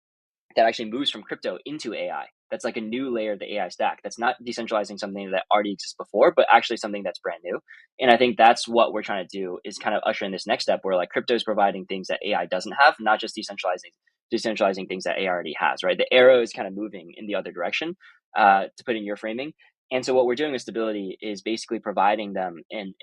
that actually moves from crypto into AI? That's like a new layer of the AI stack. That's not decentralizing something that already exists before, but actually something that's brand new. And I think that's what we're trying to do, is kind of usher in this next step where like crypto is providing things that AI doesn't have, not just decentralizing things that AI already has, right? The arrow is kind of moving in the other direction, to put in your framing. And so what we're doing with Stability is basically providing them, and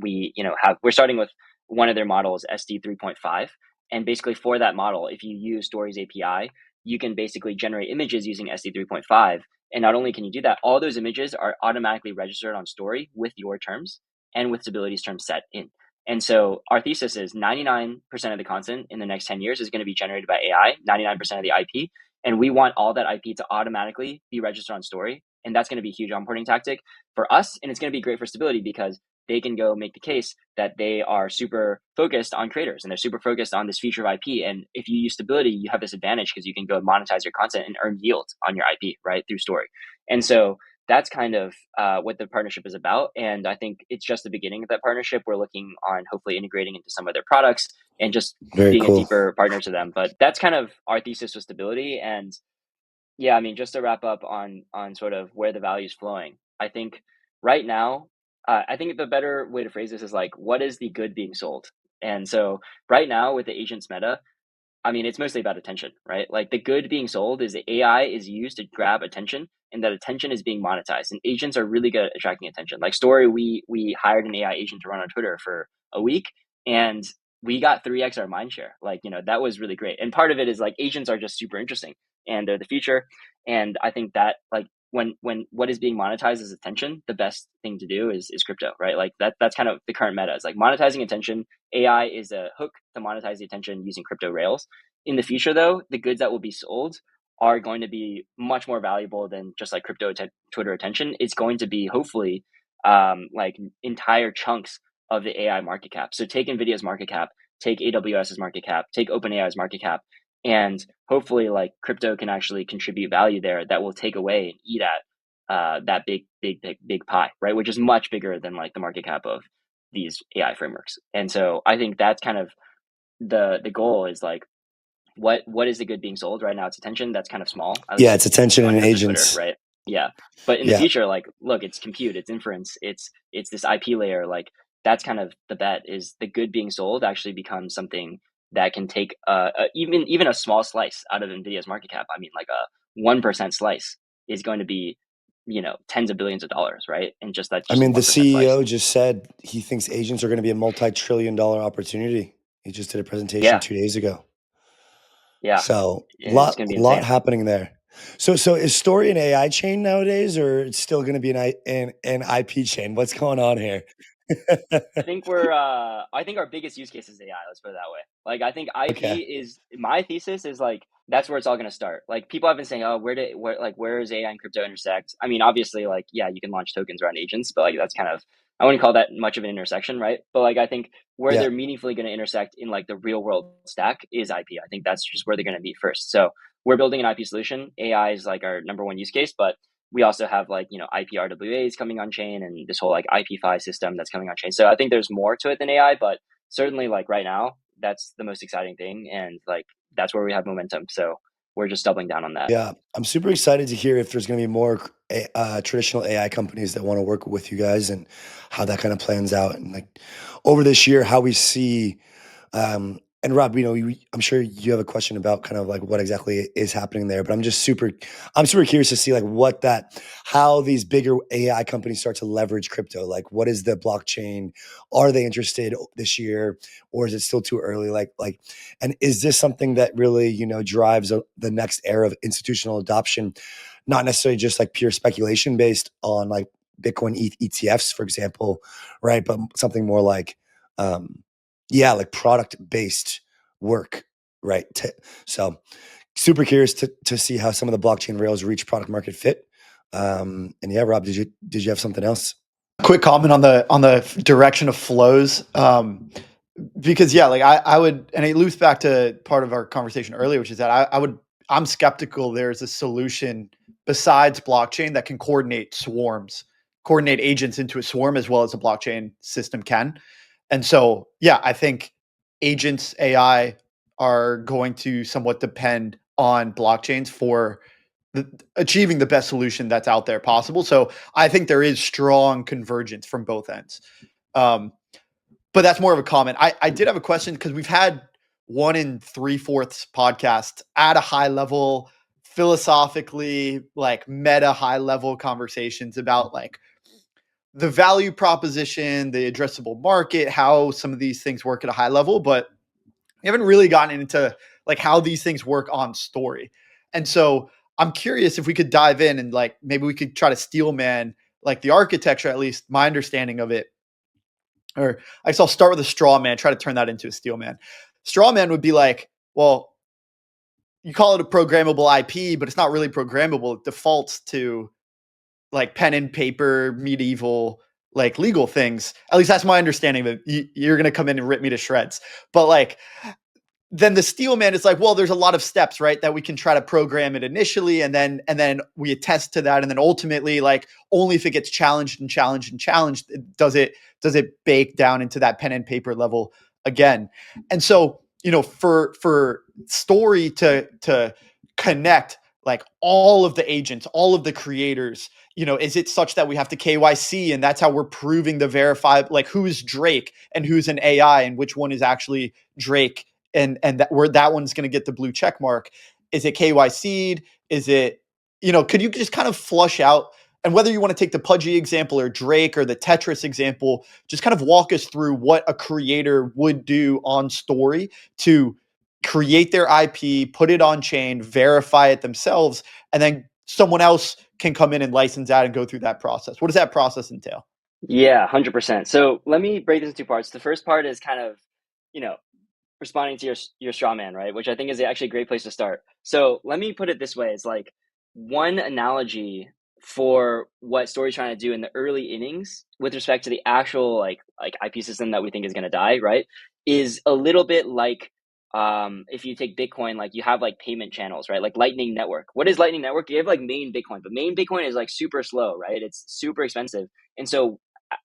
we're starting with one of their models, SD 3.5. And basically for that model, if you use Story's API, you can basically generate images using SD 3.5. And not only can you do that, all those images are automatically registered on Story with your terms and with Stability's terms set in. And so our thesis is 99% of the content in the next 10 years is going to be generated by AI, 99% of the IP. And we want all that IP to automatically be registered on Story. And that's going to be a huge onboarding tactic for us. And it's going to be great for Stability because they can go make the case that they are super focused on creators and they're super focused on this feature of IP. And if you use Stability, you have this advantage because you can go monetize your content and earn yield on your IP, right, through Story. And so that's kind of what the partnership is about. And I think it's just the beginning of that partnership. We're looking on hopefully integrating into some of their products and just Very being a cool. deeper partner to them. But that's kind of our thesis with Stability. And yeah, I mean, just to wrap up on sort of where the value is flowing, I think right now, I think the better way to phrase this is like, what is the good being sold? And so right now with the agents meta, I mean, it's mostly about attention, right? Like the good being sold is that AI is used to grab attention, and that attention is being monetized. And agents are really good at attracting attention. Like Story, we hired an AI agent to run on Twitter for a week, and we got 3x our mind share. Like, that was really great. And part of it is like agents are just super interesting and they're the future. And I think that like when what is being monetized is attention, the best thing to do is crypto, right? Like that's kind of the current meta, is like monetizing attention. AI is a hook to monetize the attention using crypto rails. In the future, though, the goods that will be sold are going to be much more valuable than just like Twitter attention. It's going to be hopefully like entire chunks of the AI market cap. So take Nvidia's market cap, take AWS's market cap, take OpenAI's market cap, and hopefully like crypto can actually contribute value there that will take away and eat at that big pie, right? Which is much bigger than like the market cap of these AI frameworks. And so I think that's kind of the goal, is like what is the good being sold right now? It's attention. That's kind of small, at Yeah, least it's attention on and terms of Twitter, agents. right? Yeah. But in the Yeah. future, like, look, it's compute, it's inference, it's this IP layer. Like that's kind of the bet, is the good being sold actually becomes something that can take even a small slice out of Nvidia's market cap. I mean, like a 1% slice is going to be tens of billions of dollars, right? And just that's I just a mean, the 1% slice. CEO just said he thinks agents are going to be a multi-trillion-dollar opportunity. He just did a presentation Yeah, 2 days ago. yeah, So it's gonna be lot insane. happening there. So is Story an AI chain nowadays, or it's still going to be an IP chain? What's going on here? I think our biggest use case is AI. Let's put it that way. Like, I think IP Okay. is, my thesis is like, that's where it's all going to start. Like people have been saying, oh, where is AI and crypto intersect? I mean, obviously, like, yeah, you can launch tokens around agents, but like that's kind of, I wouldn't call that much of an intersection, right? But like I think where Yeah. they're meaningfully going to intersect in like the real world stack is IP. I think that's just where they're going to meet first. So we're building an IP solution. AI is like our number one use case, but we also have like, you know, IP RWAs coming on chain and this whole like IP5 system that's coming on chain. So I think there's more to it than AI, but certainly like right now, that's the most exciting thing. And like, that's where we have momentum. So we're just doubling down on that. Yeah, I'm super excited to hear if there's going to be more traditional AI companies that want to work with you guys and how that kind of plans out. And like over this year, how we see and Rob, you know, I'm sure you have a question about kind of like what exactly is happening there, but I'm super curious to see like how these bigger AI companies start to leverage crypto. Like, what is the blockchain? Are they interested this year, or is it still too early? And is this something that really, you know, drives the next era of institutional adoption? Not necessarily just like pure speculation based on like Bitcoin ETFs, for example, right? But something more like, um, yeah, like product based work, right? So super curious to see how some of the blockchain rails reach product market fit. And yeah, Rob, did you have something else? Quick comment on the direction of flows. Because yeah, like I would, and it loops back to part of our conversation earlier, which is that I'm skeptical there's a solution besides blockchain that can coordinate agents into a swarm as well as a blockchain system can. And so, yeah, I think agents AI are going to somewhat depend on blockchains for achieving the best solution that's out there possible. So I think there is strong convergence from both ends. Um, but that's more of a comment. I did have a question because we've had 1 3/4 podcast at a high level, philosophically, like meta high level conversations about like the value proposition, the addressable market, how some of these things work at a high level, but we haven't really gotten into like how these things work on story. And so I'm curious if we could dive in and like maybe we could try to steel man like the architecture, at least my understanding of it. Or I guess I'll start with a straw man, try to turn that into a steel man. Straw man would be like, well, you call it a programmable IP, but it's not really programmable. It defaults to like pen and paper, medieval, like legal things. At least that's my understanding of it. You're going to come in and rip me to shreds. But like, then the steel man is like, well, there's a lot of steps, right? That we can try to program it initially, and then we attest to that, and then ultimately, like, only if it gets challenged and challenged and challenged, does it bake down into that pen and paper level again. And so, you know, for story to connect like all of the agents, all of the creators, you know, is it such that we have to KYC and that's how we're proving the verified, like who's Drake and who's an AI and which one is actually Drake, and that where that one's going to get the blue check mark? Is it KYC'd? Is it, you know, could you just kind of flush out, and whether you want to take the Pudgy example or Drake or the Tetris example, just kind of walk us through what a creator would do on story to create their IP, put it on chain, verify it themselves, and then someone else can come in and license that and go through that process. What does that process entail? Yeah, 100%. So let me break this into two parts. The first part is kind of, you know, responding to your straw man, right? Which I think is actually a great place to start. So let me put it this way: it's like one analogy for what Story's trying to do in the early innings with respect to the actual like IP system that we think is going to die, right? Is a little bit like if you take Bitcoin, like you have like payment channels, right? Like Lightning Network. What is Lightning Network? You have like main Bitcoin, but main Bitcoin is like super slow, right? It's super expensive. And so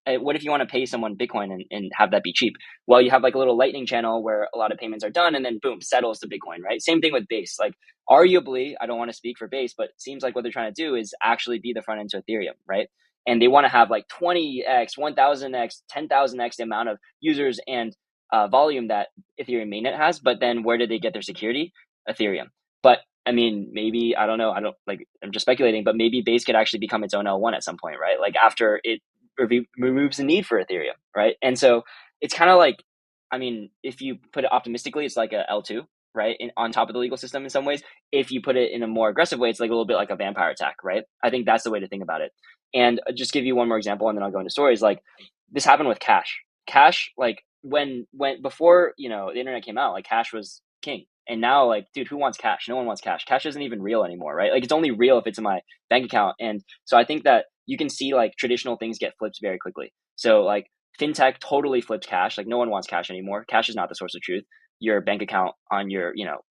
what if you want to pay someone Bitcoin and have that be cheap? Well, you have like a little lightning channel where a lot of payments are done and then boom, settles to Bitcoin, right? Same thing with Base. Like arguably, I don't want to speak for Base, but it seems like what they're trying to do is actually be the front end to Ethereum, right? And they want to have like 20x, 1000x, 10,000x the amount of users and volume that Ethereum mainnet has. But then where did they get their security? Ethereum. But I mean, maybe, I don't know. I'm just speculating, but maybe Base could actually become its own L1 at some point, right? Like after it removes the need for Ethereum, right? And so it's kind of like, I mean, if you put it optimistically, it's like a L2, right? On top of the legal system in some ways. If you put it in a more aggressive way, it's like a little bit like a vampire attack, right? I think that's the way to think about it. And just give you one more example, and then I'll go into stories. Like this happened with Cash. Cash, like when before, you know, the internet came out, like Cash was king. And now, like, dude, who wants cash? No one wants cash. Cash isn't even real anymore, right? Like, it's only real if it's in my bank account. And so I think that you can see like traditional things get flipped very quickly. So like fintech totally flipped cash. Like no one wants cash anymore. Cash is not the source of truth. Your bank account on your,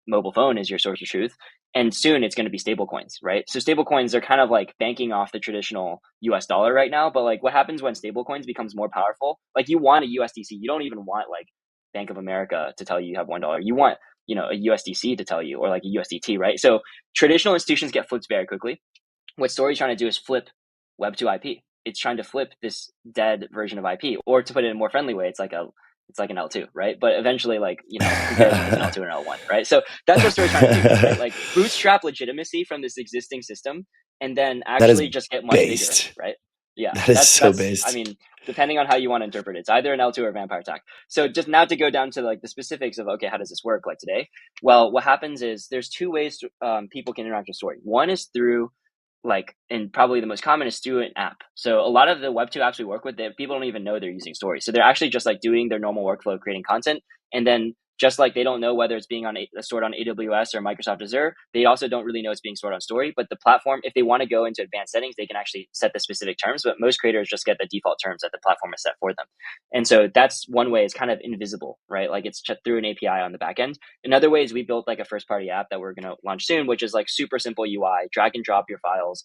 mobile phone is your source of truth. And soon it's going to be stable coins, right? So stable coins are kind of like banking off the traditional US dollar right now. But like what happens when stable coins becomes more powerful? Like you want a USDC. You don't even want like Bank of America to tell you have $1. You want, a USDC to tell you, or like a USDT, right? So traditional institutions get flipped very quickly. What Story's trying to do is flip Web2 IP. It's trying to flip this dead version of IP, or to put it in a more friendly way, it's like an L2, right? But eventually, like, who cares if it's an L2 and an L1, right? So that's what Story's trying to do, right? Like bootstrap legitimacy from this existing system and then actually just get much based. bigger, right? Yeah, that is so based. I mean, depending on how you want to interpret it, it's either an L2 or a vampire attack. So just now to go down to like the specifics of, okay, how does this work like today? Well, what happens is there's two ways people can interact with Story. One is through and probably the most common is through an app. So a lot of the Web2 apps we work with, people don't even know they're using Story. So they're actually just like doing their normal workflow, creating content. And then just like they don't know whether it's being stored on AWS or Microsoft Azure, they also don't really know it's being stored on Story. But the platform, if they want to go into advanced settings, they can actually set the specific terms. But most creators just get the default terms that the platform has set for them. And so that's one way. It's kind of invisible, right? Like it's through an API on the back end. Another way is we built like a first party app that we're going to launch soon, which is like super simple UI, drag and drop your files,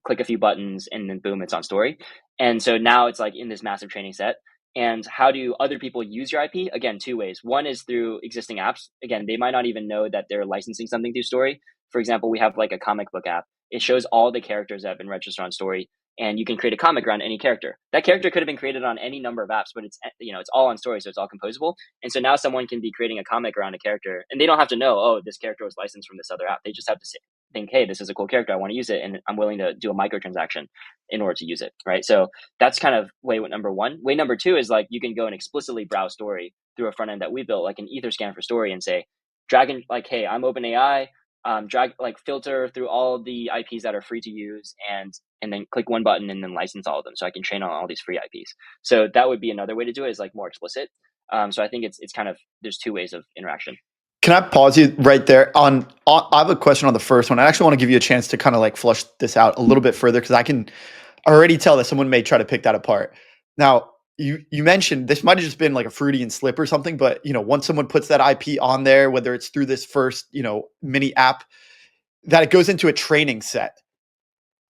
click a few buttons, and then boom, it's on Story. And so now it's like in this massive training set. And how do other people use your IP? Again, two ways. One is through existing apps. Again, they might not even know that they're licensing something through Story. For example, we have like a comic book app. It shows all the characters that have been registered on Story, and you can create a comic around any character. That character could have been created on any number of apps, but it's all on Story, so it's all composable. And so now someone can be creating a comic around a character, and they don't have to know, oh, this character was licensed from this other app. They just have to think, hey, this is a cool character, I want to use it, and I'm willing to do a microtransaction in order to use it, right? So that's kind of way number one. Way number two is like you can go and explicitly browse Story through a front end that we built, like an Etherscan for Story, and say, drag and like, hey, I'm OpenAI. Drag filter through all the IPs that are free to use, and then click one button and then license all of them, so I can train on all these free IPs. So that would be another way to do it, is like more explicit. So I think it's kind of, there's two ways of interaction. Can I pause you right there? I have a question on the first one. I actually want to give you a chance to kind of like flush this out a little bit further, because I can already tell that someone may try to pick that apart. Now, you mentioned this might have just been like a Freudian slip or something, but once someone puts that IP on there, whether it's through this first mini app, that it goes into a training set.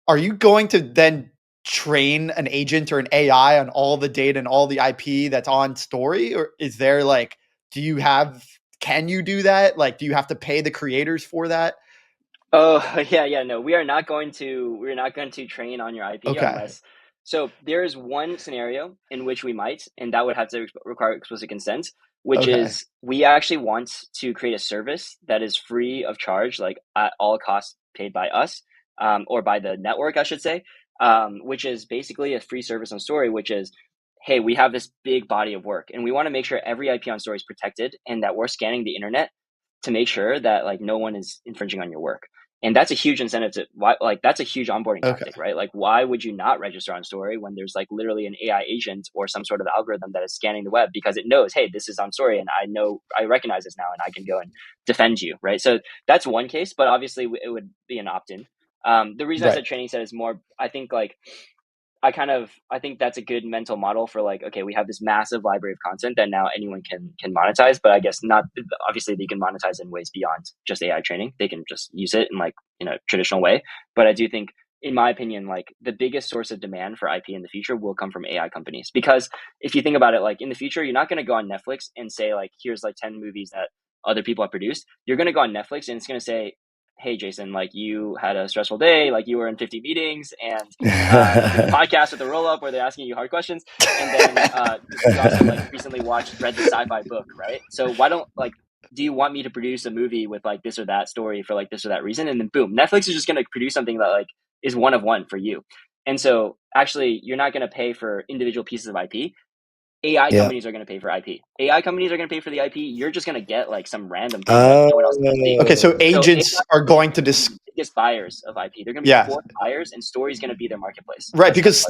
Are you going to then train an agent or an AI on all the data and all the IP that's on Story, or is there like, can you do that? Like, do you have to pay the creators for that? Oh yeah, no, we're not going to train on your IP unless. So there's one scenario in which we might, and that would have to require explicit consent, which is we actually want to create a service that is free of charge, like at all costs paid by us, or by the network, I should say, which is basically a free service on Story, which is, hey, we have this big body of work, and we want to make sure every IP on Story is protected, and that we're scanning the internet to make sure that like no one is infringing on your work. And that's a huge incentive that's a huge onboarding tactic, right? Like, why would you not register on Story when there's like literally an AI agent or some sort of algorithm that is scanning the web, because it knows, hey, this is on Story, and I recognize this now, and I can go and defend you, right? So that's one case, but obviously it would be an opt-in. The reason I said training set is more, I think I think that's a good mental model for like, okay, we have this massive library of content that now anyone can monetize, but I guess not, obviously they can monetize in ways beyond just AI training. They can just use it in like, traditional way. But I do think, in my opinion, like the biggest source of demand for IP in the future will come from AI companies. Because if you think about it, like in the future, you're not going to go on Netflix and say like, here's like 10 movies that other people have produced. You're going to go on Netflix and it's going to say, hey, Jason, like you had a stressful day, like you were in 50 meetings, and podcast with a roll up where they're asking you hard questions. And then you also like recently read the sci-fi book, right? So why don't do you want me to produce a movie with like this or that story for like this or that reason? And then boom, Netflix is just going to produce something that like is one of one for you. And so actually you're not going to pay for individual pieces of IP. AI companies are going to pay for IP. AI companies are going to pay for the IP. You're just going to get like some random thing that no one else can see. Okay, so agents are going to biggest buyers of IP. They're going to be fourth buyers, and Story's going to be their marketplace. Right, because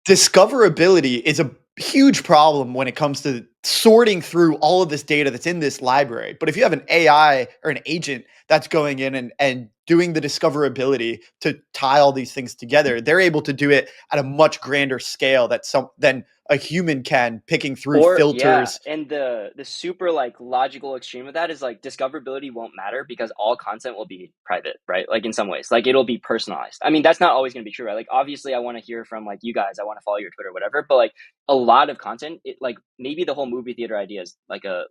discoverability is a huge problem when it comes to sorting through all of this data that's in this library. But if you have an AI or an agent that's going in and doing the discoverability to tie all these things together, they're able to do it at a much grander scale than a human can, picking through Or yeah, filters. and the super like logical extreme of that is like discoverability won't matter because all content will be private, right? Like in some ways, like it'll be personalized. I mean, that's not always going to be true, right? Like obviously I want to hear from like you guys, I want to follow your Twitter, whatever, but like a lot of content, it like maybe the whole movie theater idea is like a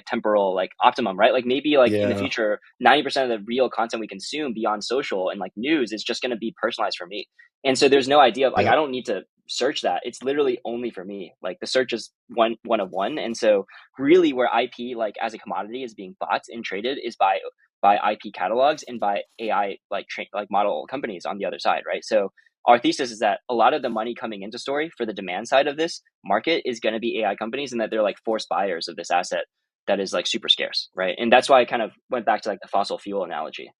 temporal like optimum, right? Like maybe like in the Yeah. future, 90% of the real content we consume beyond social and like news is just going to be personalized for me. And so there's no idea of like I Yep. don't need to search that. It's literally only for me. Like the search is one of one. And so really where IP like as a commodity is being bought and traded is by IP catalogs and by AI like model companies on the other side, right? So our thesis is that a lot of the money coming into Story for the demand side of this market is going to be AI companies and that they're like forced buyers of this asset that is like super scarce, right? And that's why I kind of went back to like the fossil fuel analogy.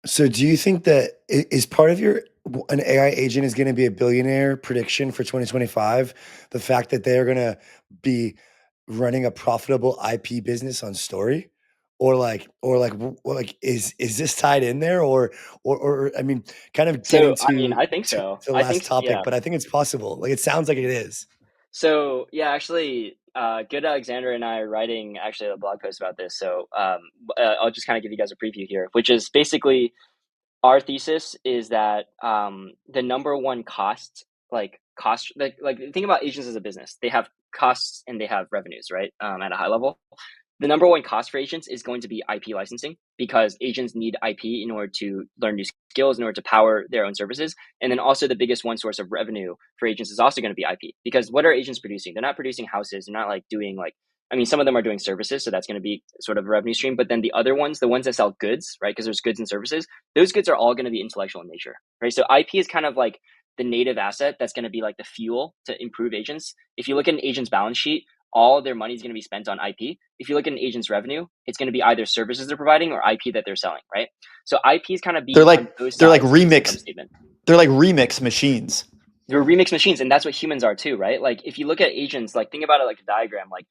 So do you think that is part of your an AI agent is going to be a billionaire prediction for 2025? The fact that they're going to be running a profitable IP business on Story, or like is this tied in there, or I mean, kind of So getting I mean, to I think to so. the I last think topic, yeah. but I think it's possible. Like it sounds like it is. So yeah, actually, Good Alexander and I are writing actually a blog post about this. So I'll just kind of give you guys a preview here, which is basically our thesis is that the number one cost like think about agents as a business. They have costs and they have revenues, right? At a high level. The number one cost for agents is going to be IP licensing because agents need IP in order to learn new skills, in order to power their own services. And then also the biggest one source of revenue for agents is also going to be IP because what are agents producing? They're not producing houses. They're not like doing like, I mean, some of them are doing services. So that's going to be sort of a revenue stream. But then the other ones, the ones that sell goods, right? Because there's goods and services, those goods are all going to be intellectual in nature, right? So IP is kind of like the native asset that's going to be like the fuel to improve agents. If you look at an agent's balance sheet, all their money is going to be spent on IP. If you look at an agent's revenue, it's going to be either services they're providing or IP that they're selling, right? So IPs kind of They're be on like both they're like sides of this income remix statement. they're like remix machines. They're remix machines, and that's what humans are too, right? Like if you look at agents, like think about it like a diagram, like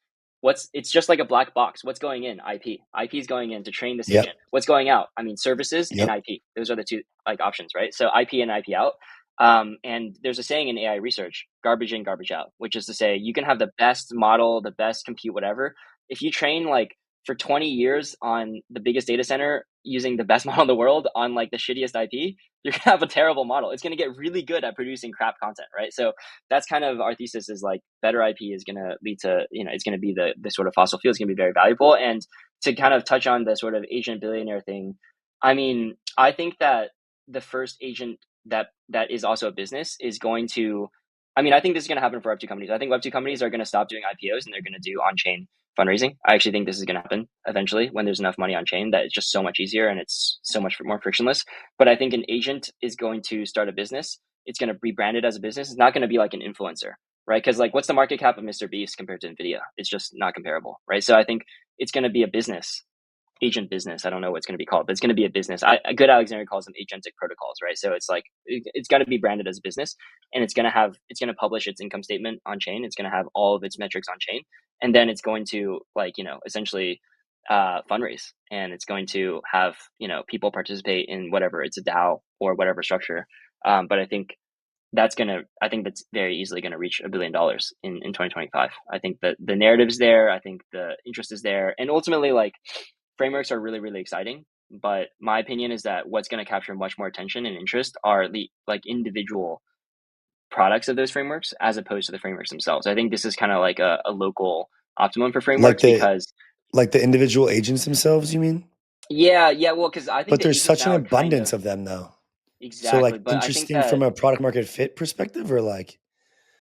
it's just like a black box. What's going in? IP. IP is going in to train this agent. Yep. What's going out? I mean, services and Yep. IP. Those are the two like options, right? So IP and IP out. And there's a saying in AI research, garbage in, garbage out, which is to say you can have the best model, the best compute, whatever. If you train like for 20 years on the biggest data center using the best model in the world on like the shittiest IP, you're gonna have a terrible model. It's gonna get really good at producing crap content, right? So that's kind of our thesis is like better IP is gonna lead to, it's gonna be the sort of fossil fuel is gonna be very valuable. And to kind of touch on the sort of agent billionaire thing, I mean, I think that the first agent that is also a business is going to, I mean, I think this is going to happen for Web2 companies. I think Web2 companies are going to stop doing IPOs and they're going to do on-chain fundraising. I actually think this is going to happen eventually when there's enough money on chain that it's just so much easier and it's so much more frictionless. But I think an agent is going to start a business. It's going to be branded as a business. It's not going to be like an influencer, right? Because like, what's the market cap of Mr. Beast compared to Nvidia? It's just not comparable, right? So I think it's going to be a business, agent business. I don't know what it's going to be called, but it's going to be a business. A good Alexander calls them agentic protocols, right? So it's like it's got to be branded as a business, and it's going to publish its income statement on chain. It's going to have all of its metrics on chain, and then it's going to like essentially fundraise, and it's going to have people participate in whatever it's a DAO or whatever structure. But I think that's very easily going to reach $1 billion in 2025. I think that the narrative is there. I think the interest is there. And ultimately, like frameworks are really, really exciting. But my opinion is that what's going to capture much more attention and interest are the like individual products of those frameworks as opposed to the frameworks themselves. I think this is kind of like a local optimum for Like frameworks the because like the individual agents themselves, you mean? yeah, well, because I think But the there's agents such an now are kind abundance of of them though. So exactly, like but I think interesting from that a product market fit perspective, or like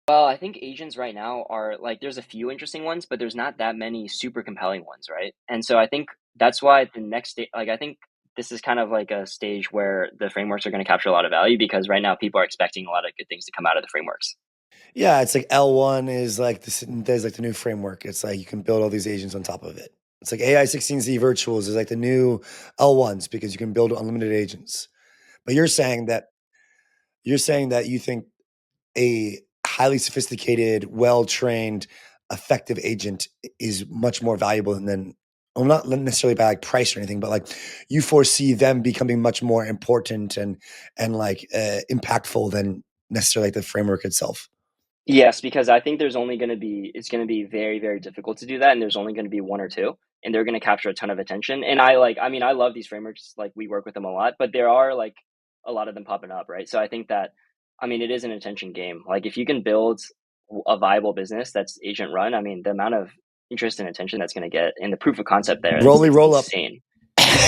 well, I think agents right now are like there's a few interesting ones, but there's not that many super compelling ones, right? And so I think that's why the next stage, like I think this is kind of like a stage where the frameworks are going to capture a lot of value because right now people are expecting a lot of good things to come out of the frameworks. yeah, it's like L1 is like this there's like the new framework. It's like you can build all these agents on top of it. It's like AI 16Z virtuals is like the new L1s because you can build unlimited agents. But you're saying that you think a highly sophisticated, well-trained effective agent is much more valuable than, well, not necessarily by like price or anything, but like you foresee them becoming much more important and like impactful than necessarily like the framework itself. Yes, because I think it's going to be very, very difficult to do that. And there's only going to be one or two, and they're going to capture a ton of attention. And I love these frameworks. Like we work with them a lot, but there are like a lot of them popping up, right? So I think that, it is an attention game. Like if you can build a viable business that's agent run, the amount of interest and attention that's going to get and the proof of concept there, Rolly it's roll up. insane.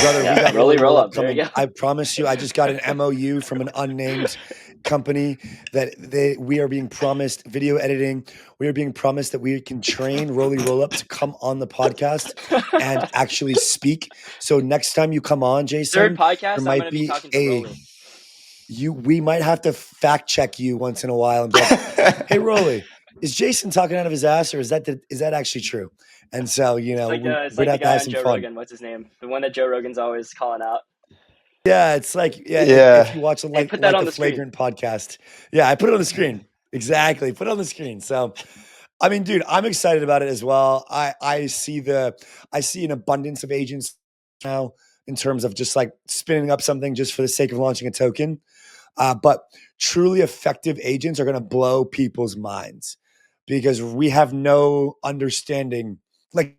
Brother, we Yeah, got rolly roll up. There coming. you go. I promise you, I just got an MOU from an unnamed company that we are being promised video editing. We are being promised that we can train Rolly Roll Up to come on the podcast and actually speak. So next time you come on, Jason, Third podcast, there I'm might going to be be talking to Rolly. we might have to fact check you once in a while and be like, hey, Rolly, is Jason talking out of his ass, or is that actually true? And so, It's we'd like the have to guy have on some Joe fun. Rogan. What's his name? The one that Joe Rogan's always calling out. Yeah, it's like, Yeah. if you watch Hey, put that on the the screen. Flagrant podcast. Yeah, I put it on the screen. Exactly. Put it on the screen. So, dude, I'm excited about it as well. I see an abundance of agents now in terms of just like spinning up something just for the sake of launching a token. But truly effective agents are going to blow people's minds because we have no understanding. Like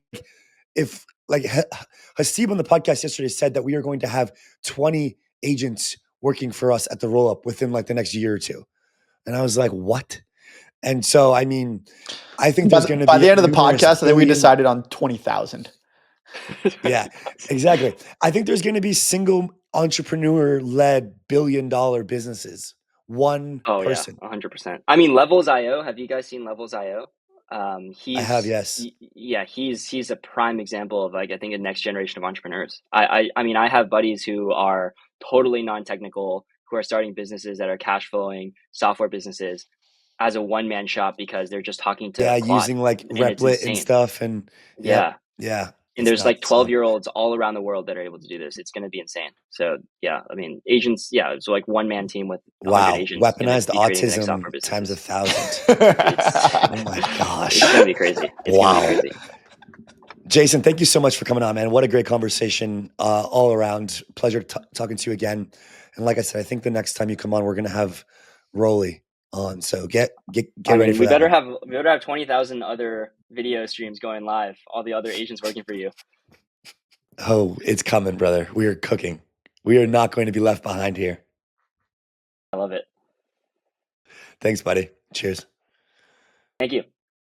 if Hasib on the podcast yesterday said that we are going to have 20 agents working for us at the roll up within like the next year or two. And I was like, what? And so, I think there's going to be by the end of the numerous podcast, I think we billion- decided on 20,000. Yeah, exactly. I think there's going to be single entrepreneur led $1 billion businesses. One person. Yeah, 100%. Levels.io. Have you guys seen Levels.io? I have, yes. He's a prime example of like I think a next generation of entrepreneurs. I have buddies who are totally non-technical, who are starting businesses that are cash flowing software businesses as a one-man shop because they're just talking to Claude, using like and it's Replit and insane. stuff, and Yeah. yeah. And there's like 12-year-olds all around the world that are able to do this. It's going to be insane. So yeah, agents. Yeah, it's like one-man team with 100 agents. Weaponized autism times 1,000. Oh my gosh, it's going to be crazy. It's going to be crazy. Jason, thank you so much for coming on, man. What a great conversation all around. Pleasure talking to you again. And like I said, I think the next time you come on, we're going to have Rolly on. So get ready for that. We better have 20,000 other video streams going live. All the other agents working for you. Oh, it's coming, brother. We are cooking. We are not going to be left behind here. I love it. Thanks, buddy. Cheers. Thank you.